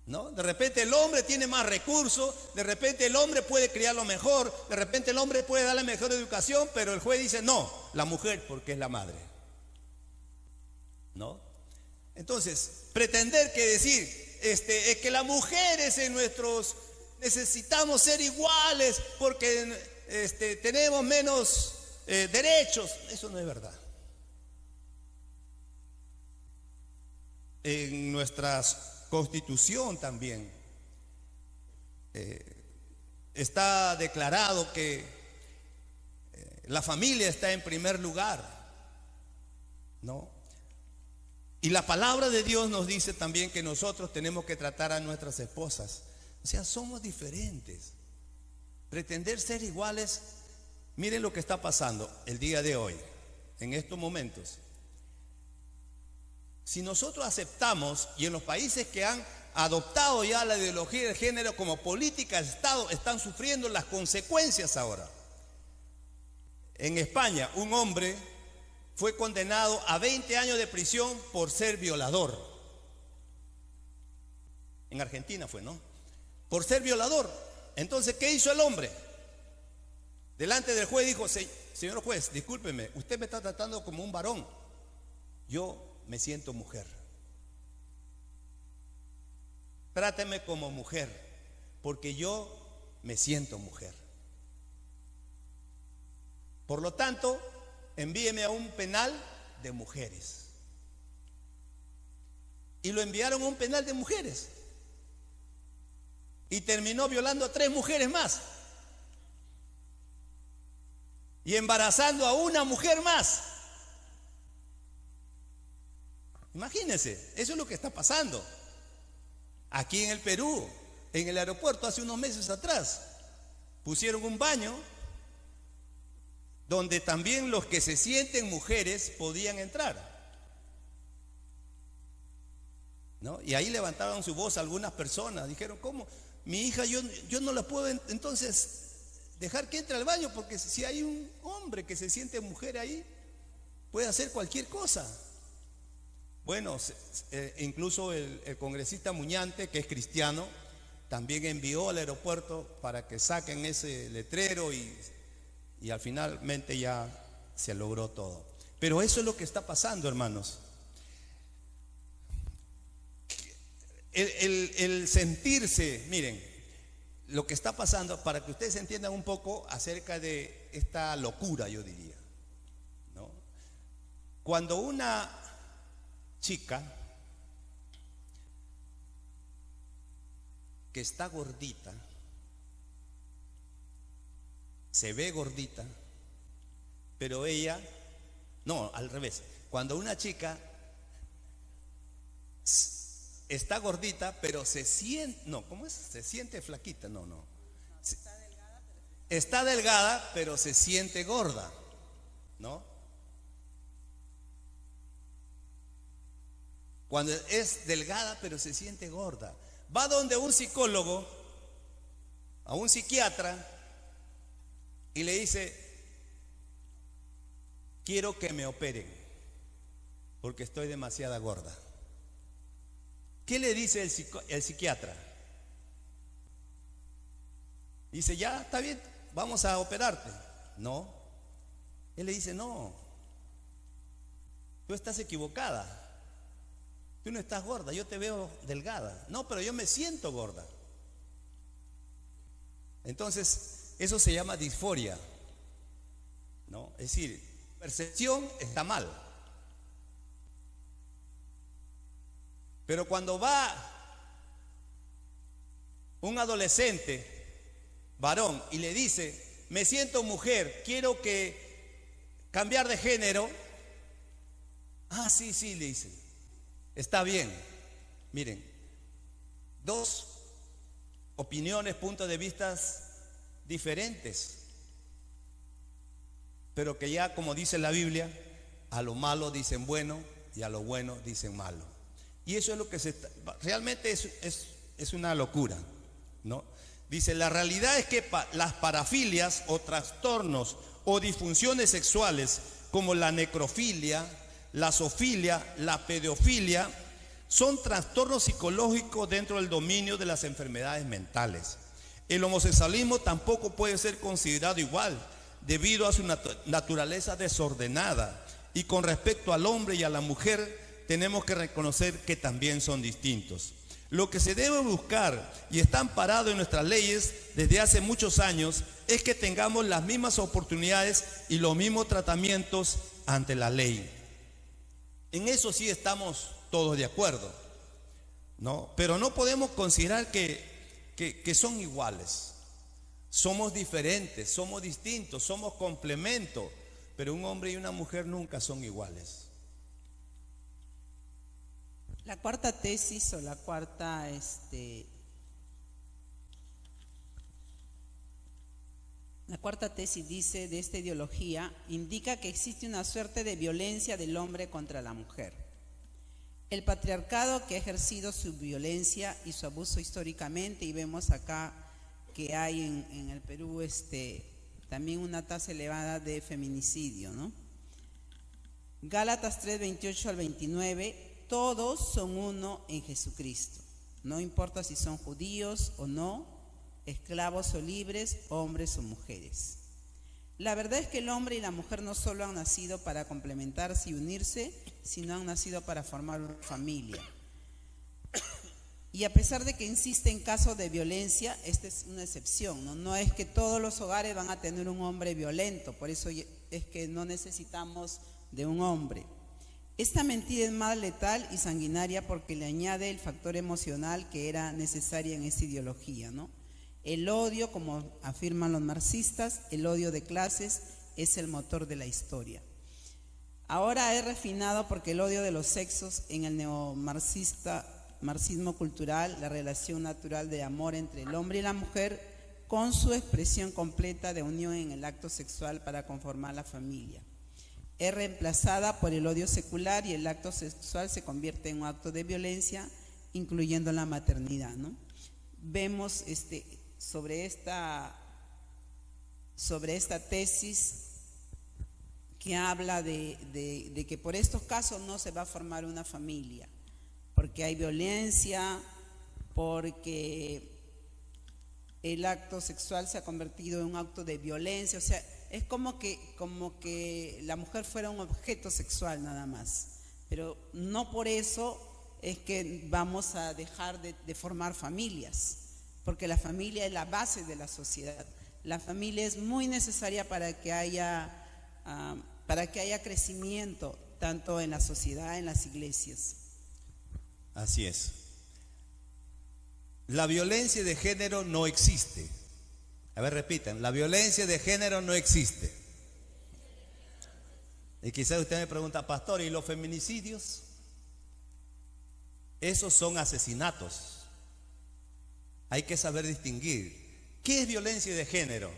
¿no? De repente el hombre tiene más recursos, de repente el hombre puede criarlo mejor, de repente el hombre puede darle mejor educación, pero el juez dice no, la mujer porque es la madre, ¿no? Entonces, pretender que decir es que las mujeres necesitamos ser iguales porque tenemos menos derechos, eso no es verdad. en nuestra Constitución también está declarado que la familia está en primer lugar, ¿no? Y la palabra de Dios nos dice también que nosotros tenemos que tratar a nuestras esposas. O sea, somos diferentes. Pretender ser iguales. Miren lo que está pasando el día de hoy, en estos momentos. Si nosotros aceptamos, y en los países que han adoptado ya la ideología de género como política de Estado, están sufriendo las consecuencias ahora. En España, un hombre fue condenado a 20 años de prisión por ser violador. En Argentina fue, ¿no? Por ser violador. Entonces, ¿qué hizo el hombre? Delante del juez dijo: señor juez, discúlpeme, usted me está tratando como un varón. Yo me siento mujer. Tráteme como mujer, porque yo me siento mujer. Por lo tanto, envíeme a un penal de mujeres. Y lo enviaron a un penal de mujeres. Y terminó violando a 3 mujeres más. Y embarazando a una mujer más. Imagínense, eso es lo que está pasando. Aquí en el Perú, en el aeropuerto, hace unos meses atrás, pusieron un baño donde también los que se sienten mujeres podían entrar, ¿no? Y ahí levantaron su voz algunas personas, dijeron: ¿cómo? Mi hija, yo no la puedo entonces dejar que entre al baño, porque si hay un hombre que se siente mujer ahí, puede hacer cualquier cosa. Bueno, incluso el congresista Muñante, que es cristiano, también envió al aeropuerto para que saquen ese letrero y al finalmente ya se logró todo. Pero eso es lo que está pasando, hermanos. El sentirse, miren, lo que está pasando, para que ustedes entiendan un poco acerca de esta locura, yo diría, ¿no? Cuando una chica que está gordita, se ve gordita, pero ella, no, al revés, cuando una chica está gordita, pero se siente, no, ¿cómo es? Se siente flaquita, no. Está delgada, pero se siente gorda, ¿no? Cuando es delgada, pero se siente gorda, va donde un psicólogo, a un psiquiatra, y le dice: quiero que me operen porque estoy demasiado gorda. ¿Qué le dice el psiquiatra? Dice: ya, está bien, vamos a operarte. No. Él le dice: no, tú estás equivocada. Tú no estás gorda, yo te veo delgada. No, pero yo me siento gorda. Entonces, eso se llama disforia, ¿no? Es decir, percepción está mal. Pero cuando va un adolescente varón y le dice: me siento mujer, quiero cambiar de género. Ah, sí, le dice: está bien. Miren, 2 opiniones, puntos de vista diferentes, pero que ya, como dice la Biblia, a lo malo dicen bueno y a lo bueno dicen malo. Y eso es lo que realmente es una locura, ¿no? Dice: la realidad es que las parafilias o trastornos o disfunciones sexuales como la necrofilia, la zoofilia, la pedofilia, son trastornos psicológicos dentro del dominio de las enfermedades mentales. El homosexualismo tampoco puede ser considerado igual, debido a su naturaleza desordenada. Y con respecto al hombre y a la mujer, tenemos que reconocer que también son distintos. Lo que se debe buscar, y está amparado en nuestras leyes desde hace muchos años, es que tengamos las mismas oportunidades y los mismos tratamientos ante la ley. En eso sí estamos todos de acuerdo, ¿no? Pero no podemos considerar que son iguales. Somos diferentes, somos distintos, somos complementos, pero un hombre y una mujer nunca son iguales. La cuarta tesis o la cuarta tesis dice de esta ideología, indica que existe una suerte de violencia del hombre contra la mujer. El patriarcado que ha ejercido su violencia y su abuso históricamente, y vemos acá que hay en el Perú también una tasa elevada de feminicidio, ¿no? Gálatas 3, 28 al 29, todos son uno en Jesucristo. No importa si son judíos o no, esclavos o libres, hombres o mujeres. La verdad es que el hombre y la mujer no solo han nacido para complementarse y unirse, sino han nacido para formar una familia. Y a pesar de que insiste en casos de violencia, esta es una excepción, ¿no? No es que todos los hogares van a tener un hombre violento, por eso es que no necesitamos de un hombre. Esta mentira es más letal y sanguinaria porque le añade el factor emocional que era necesario en esta ideología, ¿no? El odio, como afirman los marxistas, el odio de clases es el motor de la historia. Ahora es refinado porque el odio de los sexos en el marxismo cultural, la relación natural de amor entre el hombre y la mujer, con su expresión completa de unión en el acto sexual para conformar la familia. Es reemplazada por el odio secular y el acto sexual se convierte en un acto de violencia, incluyendo la maternidad, ¿no? Vemos sobre esta tesis que habla de que por estos casos no se va a formar una familia, porque hay violencia, porque el acto sexual se ha convertido en un acto de violencia, o sea, es como que la mujer fuera un objeto sexual nada más, pero no por eso es que vamos a dejar de formar familias, porque la familia es la base de la sociedad. La familia es muy necesaria para que haya crecimiento, tanto en la sociedad, en las iglesias. Así es. La violencia de género no existe. A ver, repitan, la violencia de género no existe. Y quizás usted me pregunta, pastor, ¿y los feminicidios? Esos son asesinatos. Hay que saber distinguir. ¿Qué es violencia de género?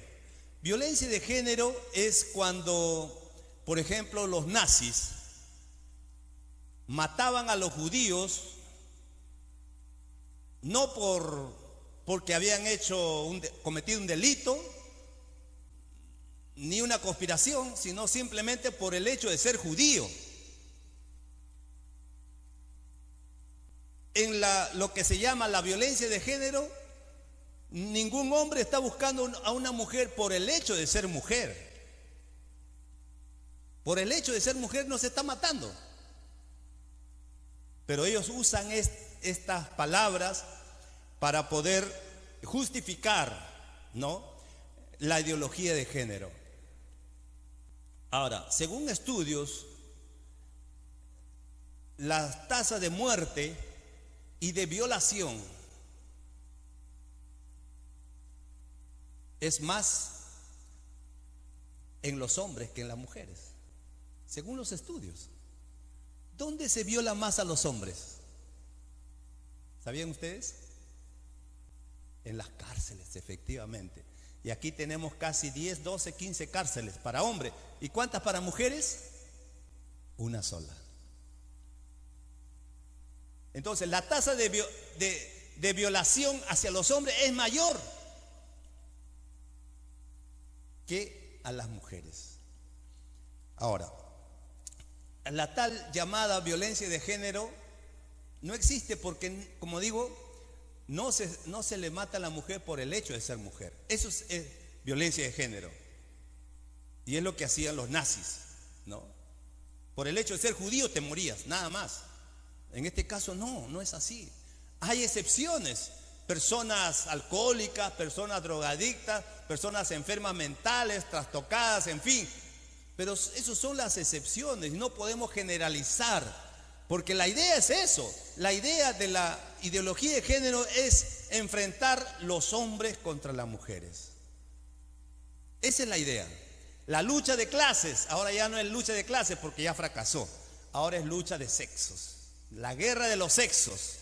Violencia de género es cuando, por ejemplo, los nazis mataban a los judíos no porque habían cometido un delito ni una conspiración, sino simplemente por el hecho de ser judío. En lo que se llama la violencia de género, ningún hombre está buscando a una mujer por el hecho de ser mujer. Por el hecho de ser mujer no se está matando. Pero ellos usan estas palabras para poder justificar, ¿no?, la ideología de género. Ahora, según estudios, las tasas de muerte y de violación es más en los hombres que en las mujeres, según los estudios. ¿Dónde se viola más a los hombres? ¿Sabían ustedes? En las cárceles, efectivamente. Y aquí tenemos casi 10, 12, 15 cárceles para hombres. ¿Y cuántas para mujeres? Una sola. Entonces, la tasa de violación hacia los hombres es mayor que a las mujeres. Ahora, la tal llamada violencia de género no existe porque, como digo, no se le mata a la mujer por el hecho de ser mujer. Eso es violencia de género. Y es lo que hacían los nazis, ¿no? Por el hecho de ser judío te morías, nada más. En este caso no es así. Hay excepciones. Personas alcohólicas, personas drogadictas, personas enfermas mentales, trastocadas, en fin. Pero esas son las excepciones. No podemos generalizar Porque la idea es eso. La idea de la ideología de género es enfrentar los hombres contra las mujeres. Esa es la idea. La lucha de clases, ahora ya no es lucha de clases porque ya fracasó. Ahora es lucha de sexos. La guerra de los sexos.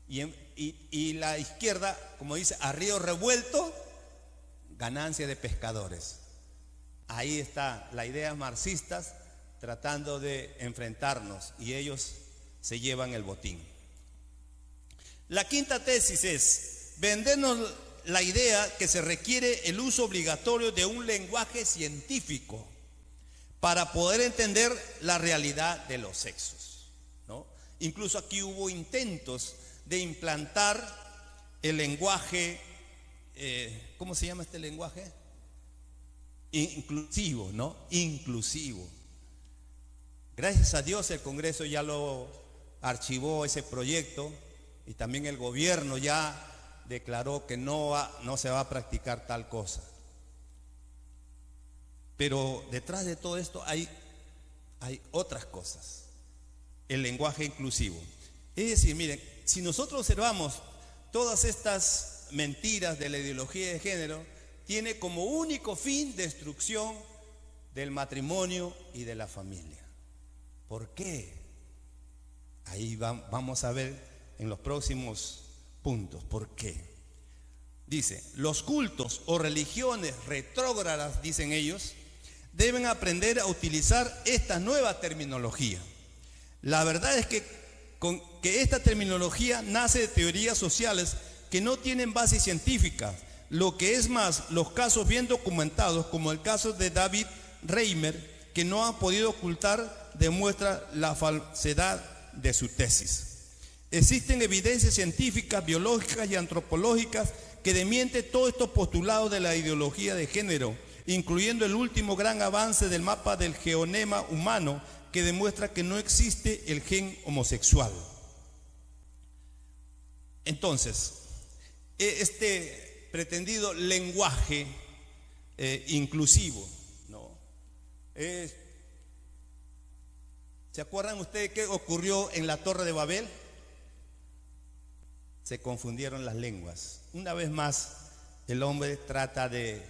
Y la izquierda, como dice, a río revuelto, ganancia de pescadores. Ahí está la idea marxistas tratando de enfrentarnos y ellos se llevan el botín. La quinta tesis es vendernos la idea que se requiere el uso obligatorio de un lenguaje científico para poder entender la realidad de los sexos, ¿no? Incluso aquí hubo intentos de implantar el lenguaje, ¿cómo se llama este lenguaje? Inclusivo, ¿no? Inclusivo. Gracias a Dios el Congreso ya lo archivó ese proyecto y también el gobierno ya declaró que no se va a practicar tal cosa. Pero detrás de todo esto hay otras cosas. El lenguaje inclusivo. Es decir, miren, si nosotros observamos todas estas mentiras de la ideología de género, tiene como único fin destrucción del matrimonio y de la familia. ¿Por qué? Ahí vamos a ver en los próximos puntos. ¿Por qué? Dice, los cultos o religiones retrógradas, dicen ellos, deben aprender a utilizar esta nueva terminología. La verdad es que esta terminología nace de teorías sociales que no tienen base científica. Lo que es más, los casos bien documentados, como el caso de David Reimer, que no ha podido ocultar, demuestra la falsedad de su tesis. Existen evidencias científicas, biológicas y antropológicas que desmienten todos estos postulados de la ideología de género, incluyendo el último gran avance del mapa del genoma humano, que demuestra que no existe el gen homosexual. Entonces, este pretendido lenguaje inclusivo, ¿no? ¿Se acuerdan ustedes qué ocurrió en la Torre de Babel? Se confundieron las lenguas. Una vez más, el hombre trata de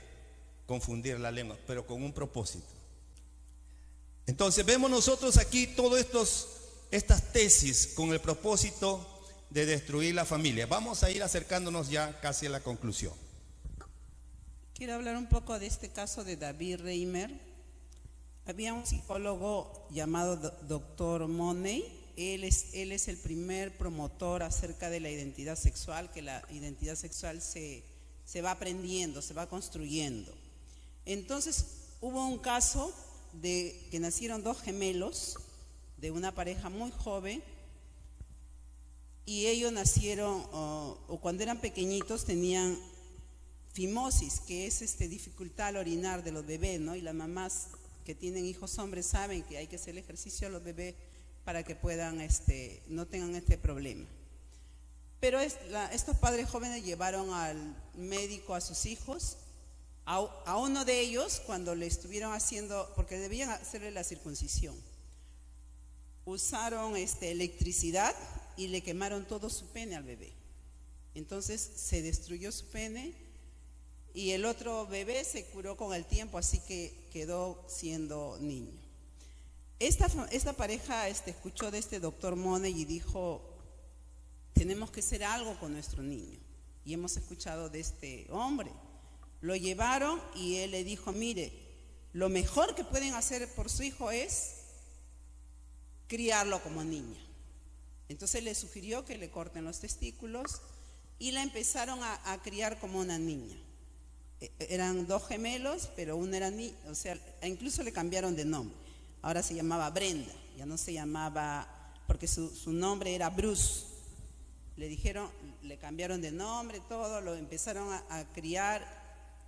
confundir las lenguas, pero con un propósito. Entonces vemos nosotros aquí todas estas tesis con el propósito de destruir la familia. Vamos a ir acercándonos ya casi a la conclusión. Quiero hablar un poco de este caso de David Reimer. Había un psicólogo llamado Dr. Money. Él es el primer promotor acerca de la identidad sexual, que la identidad sexual se va aprendiendo, se va construyendo. Entonces hubo un caso de que nacieron dos gemelos de una pareja muy joven, y ellos nacieron, o cuando eran pequeñitos tenían fimosis, que es dificultad al orinar de los bebés, ¿no? Y las mamás que tienen hijos hombres saben que hay que hacer el ejercicio a los bebés para que puedan, no tengan este problema. Pero estos padres jóvenes llevaron al médico a sus hijos. A uno de ellos, cuando le estuvieron haciendo, porque debían hacerle la circuncisión, usaron electricidad y le quemaron todo su pene al bebé. Entonces se destruyó su pene y el otro bebé se curó con el tiempo, así que quedó siendo niño. Esta pareja escuchó de este doctor Money y dijo, tenemos que hacer algo con nuestro niño. Y hemos escuchado de este hombre. Lo llevaron y él le dijo, mire, lo mejor que pueden hacer por su hijo es criarlo como niña. Entonces le sugirió que le corten los testículos y la empezaron a criar como una niña. Eran dos gemelos, pero uno era niño, o sea, incluso le cambiaron de nombre. Ahora se llamaba Brenda, ya no se llamaba, porque su nombre era Bruce. Le dijeron, le cambiaron de nombre, todo, lo empezaron a criar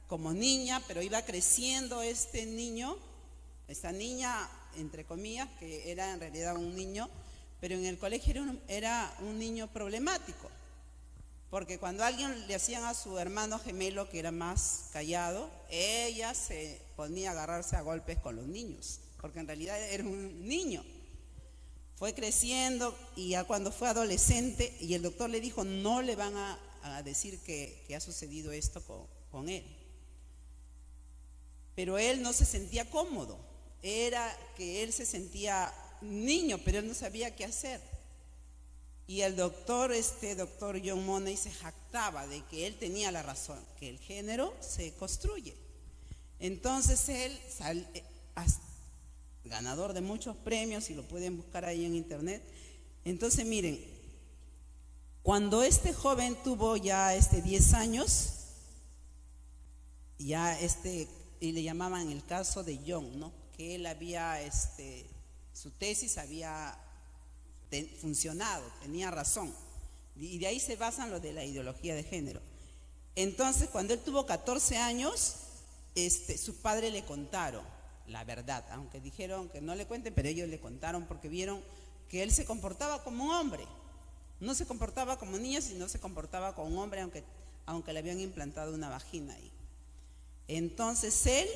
como niña, pero iba creciendo este niño, esta niña, entre comillas, que era en realidad un niño, pero en el colegio era un niño problemático, porque cuando alguien le hacían a su hermano gemelo, que era más callado, ella se ponía a agarrarse a golpes con los niños, porque en realidad era un niño. Fue creciendo y ya cuando fue adolescente, y el doctor le dijo, no le van a decir que ha sucedido esto con él. Pero él no se sentía cómodo. Era que él se sentía niño, pero él no sabía qué hacer. Y el doctor John Money se jactaba de que él tenía la razón, que el género se construye. Entonces él, ganador de muchos premios, y lo pueden buscar ahí en internet. Entonces miren, cuando este joven tuvo ya 10 años, ya y le llamaban el caso de Young, ¿no? Que él había, su tesis había funcionado, tenía razón. Y de ahí se basan lo de la ideología de género. Entonces, cuando él tuvo 14 años, sus padres le contaron la verdad, aunque dijeron que no le cuenten, pero ellos le contaron porque vieron que él se comportaba como un hombre. No se comportaba como niño, sino se comportaba como un hombre, aunque le habían implantado una vagina ahí. Entonces él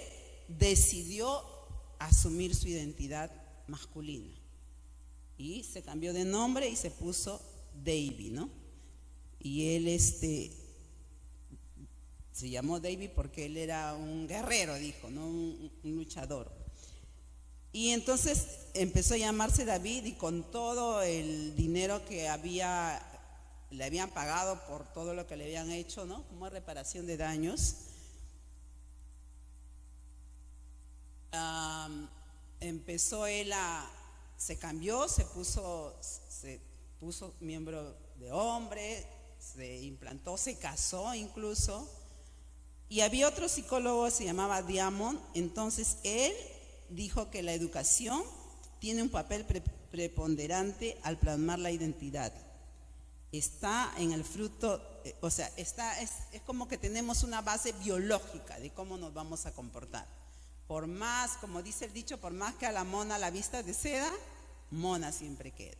decidió asumir su identidad masculina y se cambió de nombre y se puso David, ¿no? Y él se llamó David porque él era un guerrero, dijo, ¿no? Un luchador. Y entonces empezó a llamarse David, y con todo el dinero que le habían pagado por todo lo que le habían hecho, ¿no? Como reparación de daños, empezó él se cambió, se puso miembro de hombre, se implantó, se casó incluso. Y había otro psicólogo, se llamaba Diamond. Entonces él dijo que la educación tiene un papel preponderante al plasmar la identidad. Está en el fruto, o sea, es como que tenemos una base biológica de cómo nos vamos a comportar. Por más, como dice el dicho, por más que a la mona la vista de seda, mona siempre queda.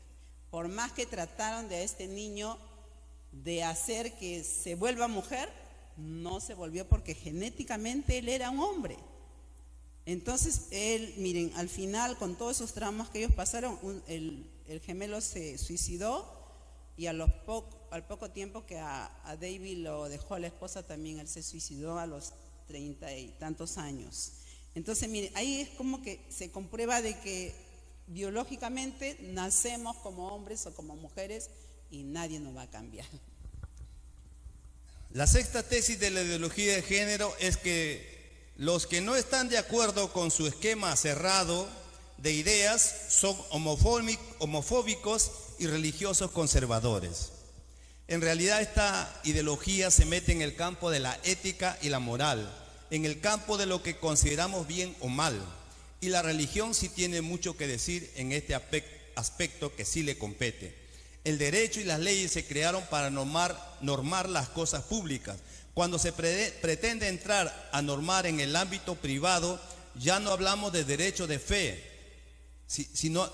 Por más que trataron de a este niño de hacer que se vuelva mujer, no se volvió porque genéticamente él era un hombre. Entonces él, miren, al final con todos esos traumas que ellos pasaron, el gemelo se suicidó, y al poco tiempo que a David lo dejó la esposa, también él se suicidó a los 30 y tantos años. Entonces miren, ahí es como que se comprueba de que biológicamente nacemos como hombres o como mujeres y nadie nos va a cambiar. La sexta tesis de la ideología de género es que los que no están de acuerdo con su esquema cerrado de ideas son homofóbicos y religiosos conservadores. En realidad esta ideología se mete en el campo de la ética y la moral, en el campo de lo que consideramos bien o mal, y la religión sí tiene mucho que decir en este aspecto que sí le compete. El derecho y las leyes se crearon para normar las cosas públicas. Cuando se pretende entrar a normar en el ámbito privado, ya no hablamos de derecho de fe,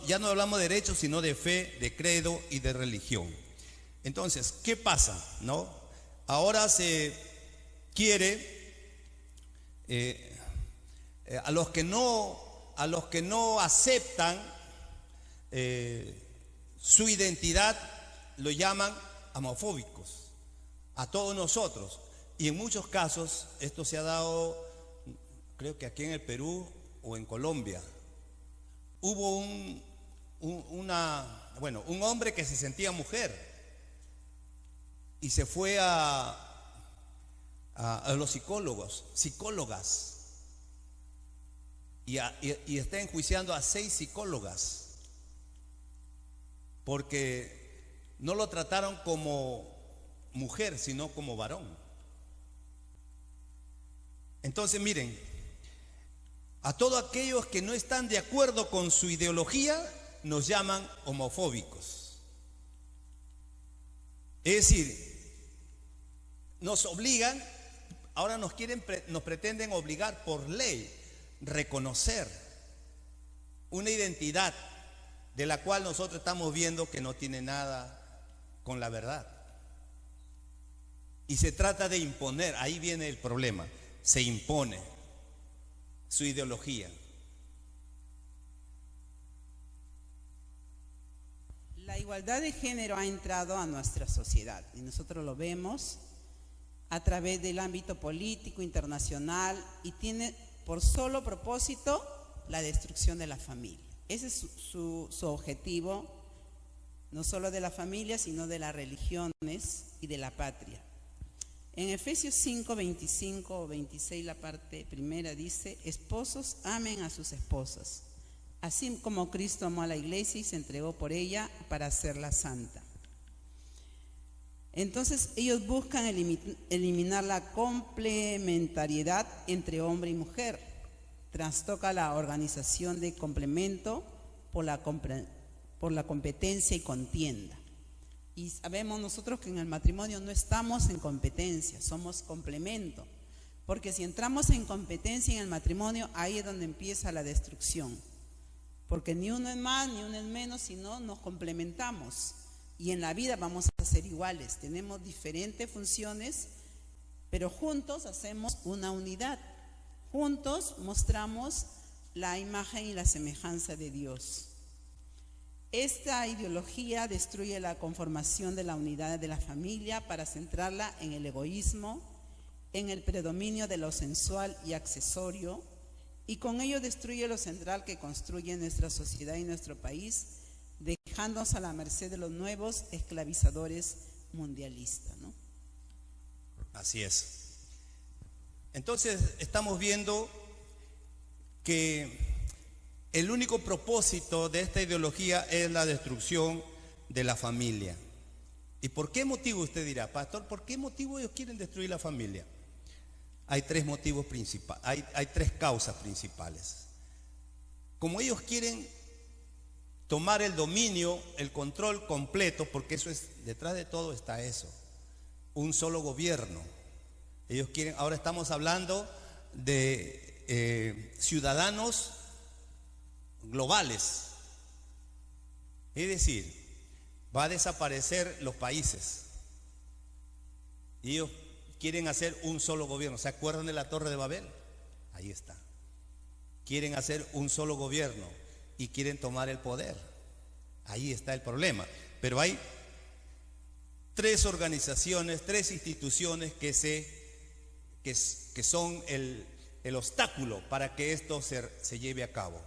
ya no hablamos de derecho, sino de fe, de credo y de religión. Entonces, ¿qué pasa? ¿No? Ahora se quiere a los que no aceptan su identidad, lo llaman homofóbicos, a todos nosotros. Y en muchos casos esto se ha dado, creo que aquí en el Perú o en Colombia. Hubo un hombre que se sentía mujer y se fue a los psicólogas, y está enjuiciando a 6 psicólogas porque no lo trataron como mujer, sino como varón. Entonces miren, a todos aquellos que no están de acuerdo con su ideología nos llaman homofóbicos. Es decir, nos obligan, ahora nos pretenden obligar por ley reconocer una identidad de la cual nosotros estamos viendo que no tiene nada con la verdad. Y se trata de imponer, ahí viene el problema, se impone su ideología. La igualdad de género ha entrado a nuestra sociedad y nosotros lo vemos a través del ámbito político, internacional, y tiene por solo propósito la destrucción de la familia. Ese es su objetivo, no solo de la familia, sino de las religiones y de la patria. En Efesios 5, 25 o 26, la parte primera dice: esposos, amen a sus esposas, así como Cristo amó a la iglesia y se entregó por ella para hacerla santa. Entonces ellos buscan eliminar la complementariedad entre hombre y mujer. Trastoca la organización de complemento por la competencia y contienda. Y sabemos nosotros que en el matrimonio no estamos en competencia, somos complemento. Porque si entramos en competencia en el matrimonio, ahí es donde empieza la destrucción. Porque ni uno es más, ni uno es menos, sino nos complementamos. Y en la vida vamos a ser iguales. Tenemos diferentes funciones, pero juntos hacemos una unidad. Juntos mostramos la imagen y la semejanza de Dios. Esta ideología destruye la conformación de la unidad de la familia para centrarla en el egoísmo, en el predominio de lo sensual y accesorio, y con ello destruye lo central que construye nuestra sociedad y nuestro país, dejándonos a la merced de los nuevos esclavizadores mundialistas, ¿no? Así es. Entonces estamos viendo que el único propósito de esta ideología es la destrucción de la familia. ¿Y por qué motivo? Usted dirá, pastor, ¿por qué motivo ellos quieren destruir la familia? Hay tres motivos principales, hay tres causas principales. Como ellos quieren tomar el dominio, el control completo, porque eso es, detrás de todo está eso, un solo gobierno. Ellos quieren, ahora estamos hablando de ciudadanos globales, es decir, va a desaparecer los países. Y ellos quieren hacer un solo gobierno. ¿Se acuerdan de la Torre de Babel? Ahí está. Quieren hacer un solo gobierno y quieren tomar el poder. Ahí está el problema. Pero hay tres organizaciones, tres instituciones que son el obstáculo para que esto se lleve a cabo.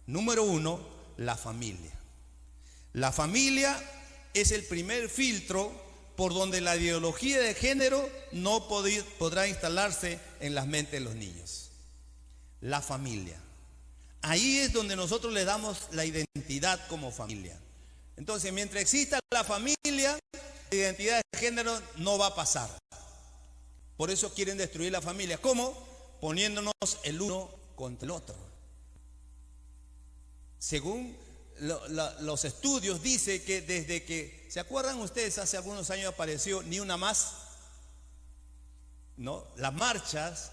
Número uno, la familia. La familia es el primer filtro por donde la ideología de género no podrá instalarse en las mentes de los niños. La familia. Ahí es donde nosotros le damos la identidad como familia. Entonces, mientras exista la familia, la identidad de género no va a pasar. Por eso quieren destruir la familia. ¿Cómo? Poniéndonos el uno contra el otro. Según los estudios dice que desde que, ¿se acuerdan ustedes? Hace algunos años apareció Ni Una Más, ¿no? Las marchas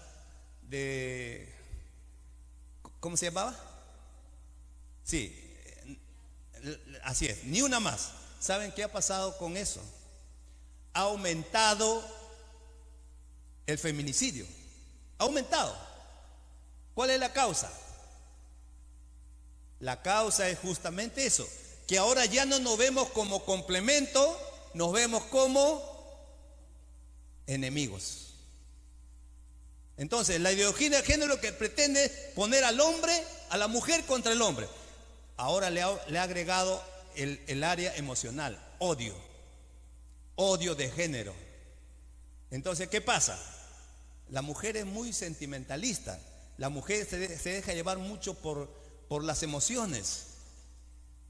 de, ¿cómo se llamaba? Sí, así es, Ni Una Más. ¿Saben qué ha pasado con eso? Ha aumentado el feminicidio, ha aumentado. ¿Cuál es la causa? La causa es justamente eso, que ahora ya no nos vemos como complemento, nos vemos como enemigos. Entonces, la ideología de género que pretende poner al hombre, a la mujer contra el hombre, ahora le ha agregado el área emocional, odio de género. Entonces, ¿qué pasa? La mujer es muy sentimentalista, la mujer se deja llevar mucho por las emociones.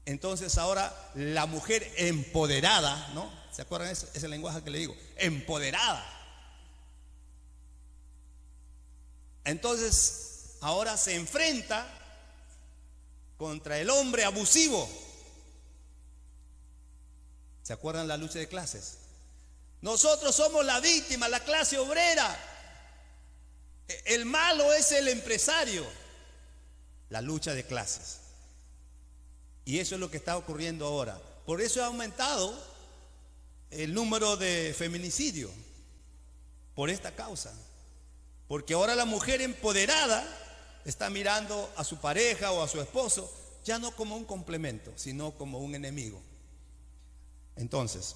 Entonces ahora la mujer empoderada, ¿no? ¿Se acuerdan ese lenguaje que le digo? Empoderada. Entonces ahora se enfrenta contra el hombre abusivo. ¿Se acuerdan la lucha de clases? Nosotros somos la víctima, la clase obrera. El malo es el empresario. La lucha de clases. Y eso es lo que está ocurriendo ahora. Por eso ha aumentado el número de feminicidios. Por esta causa. Porque ahora la mujer empoderada está mirando a su pareja o a su esposo ya no como un complemento, sino como un enemigo. Entonces,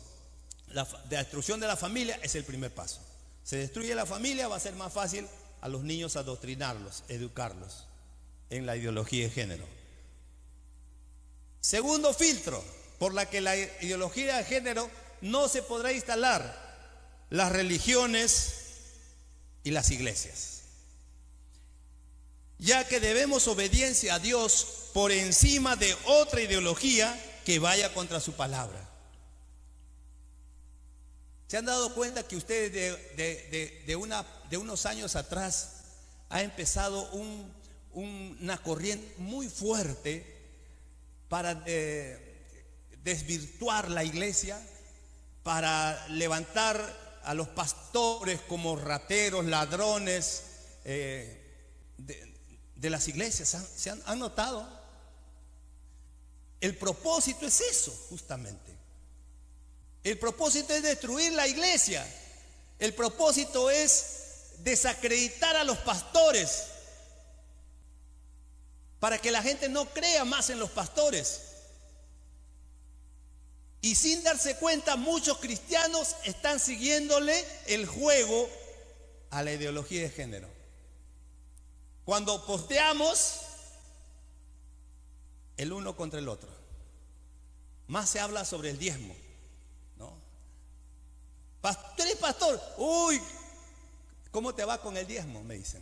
la destrucción de la familia es el primer paso. Se destruye la familia, va a ser más fácil a los niños adoctrinarlos, educarlos en la ideología de género. Segundo filtro, por la que la ideología de género no se podrá instalar: las religiones y las iglesias. Ya que debemos obediencia a Dios por encima de otra ideología que vaya contra su palabra. ¿Se han dado cuenta que ustedes de unos años atrás ha empezado una corriente muy fuerte para desvirtuar la iglesia, para levantar a los pastores como rateros, ladrones de las iglesias? ¿Se han notado? El propósito es eso, justamente. El propósito es destruir la iglesia. El propósito es desacreditar a los pastores, para que la gente no crea más en los pastores. Y sin darse cuenta, muchos cristianos están siguiéndole el juego a la ideología de género. Cuando posteamos, el uno contra el otro. Más se habla sobre el diezmo, ¿no? ¿Tú eres pastor? Uy, ¿cómo te va con el diezmo?, me dicen.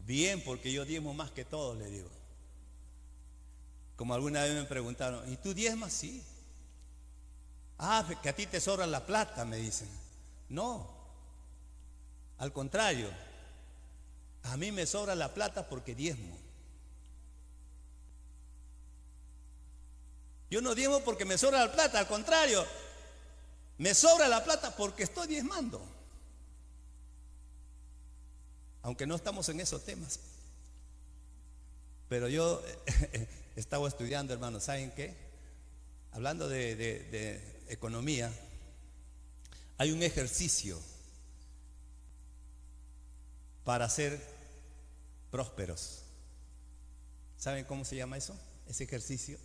Bien, porque yo diezmo más que todos, le digo. Como alguna vez me preguntaron, ¿y tú diezmas? Sí. Ah, que a ti te sobra la plata, me dicen. No, al contrario, a mí me sobra la plata porque diezmo. Yo no diezmo porque me sobra la plata, al contrario, me sobra la plata porque estoy diezmando. Aunque no estamos en esos temas. Pero yo estaba estudiando, hermanos, ¿saben qué? Hablando de economía, hay un ejercicio para ser prósperos. ¿Saben cómo se llama eso? Ese ejercicio.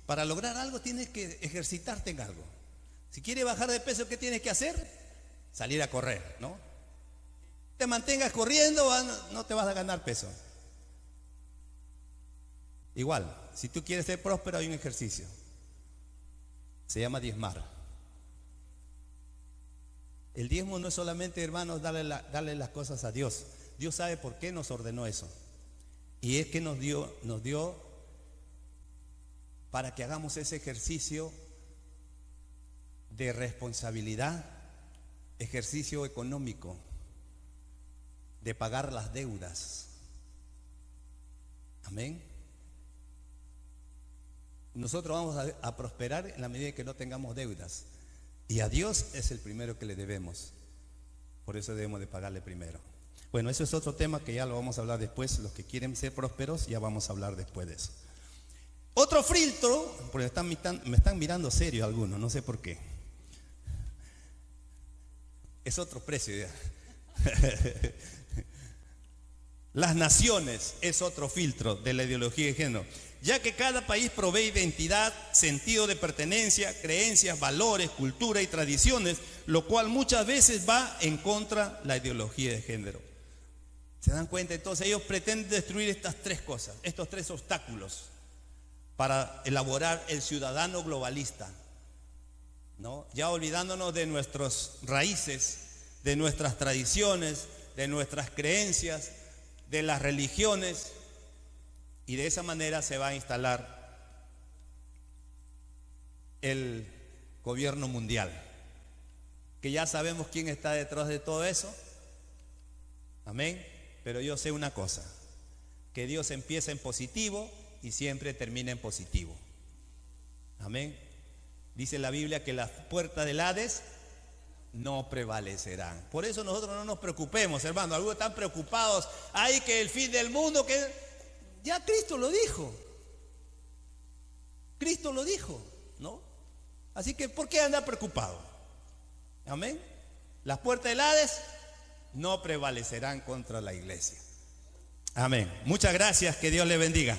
Para lograr algo tienes que ejercitarte en algo. Si quieres bajar de peso, ¿qué tienes que hacer? Salir a correr, ¿no? Te mantengas corriendo, no te vas a ganar peso. Igual, si tú quieres ser próspero, hay un ejercicio. Se llama diezmar. El diezmo no es solamente, hermanos, darle las cosas a Dios. Dios sabe por qué nos ordenó eso. Y es que nos dio para que hagamos ese ejercicio de responsabilidad, ejercicio económico, de pagar las deudas. Amén. Nosotros vamos a prosperar en la medida en que no tengamos deudas. Y a Dios es el primero que le debemos. Por eso debemos de pagarle primero. Bueno, eso es otro tema que ya lo vamos a hablar después. Los que quieren ser prósperos, ya vamos a hablar después de eso. Otro filtro, porque me están mirando serio algunos, no sé por qué. Es otro precio ya. Las naciones es otro filtro de la ideología de género, ya que cada país provee identidad, sentido de pertenencia, creencias, valores, cultura y tradiciones, lo cual muchas veces va en contra de la ideología de género. ¿Se dan cuenta? Entonces ellos pretenden destruir estas tres cosas, estos tres obstáculos, para elaborar el ciudadano globalista, ¿no? Ya olvidándonos de nuestras raíces, de nuestras tradiciones, de nuestras creencias, de las religiones, y de esa manera se va a instalar el gobierno mundial, que ya sabemos quién está detrás de todo eso. Amén. Pero yo sé una cosa, que Dios empieza en positivo y siempre termina en positivo. Amén. Dice la Biblia que las puertas del Hades no prevalecerán. Por eso nosotros no nos preocupemos, hermano. Algunos están preocupados. Hay que el fin del mundo, que ya Cristo lo dijo. Cristo lo dijo, ¿no? Así que ¿por qué andar preocupado? Amén. Las puertas del Hades no prevalecerán contra la iglesia. Amén. Muchas gracias. Que Dios le bendiga.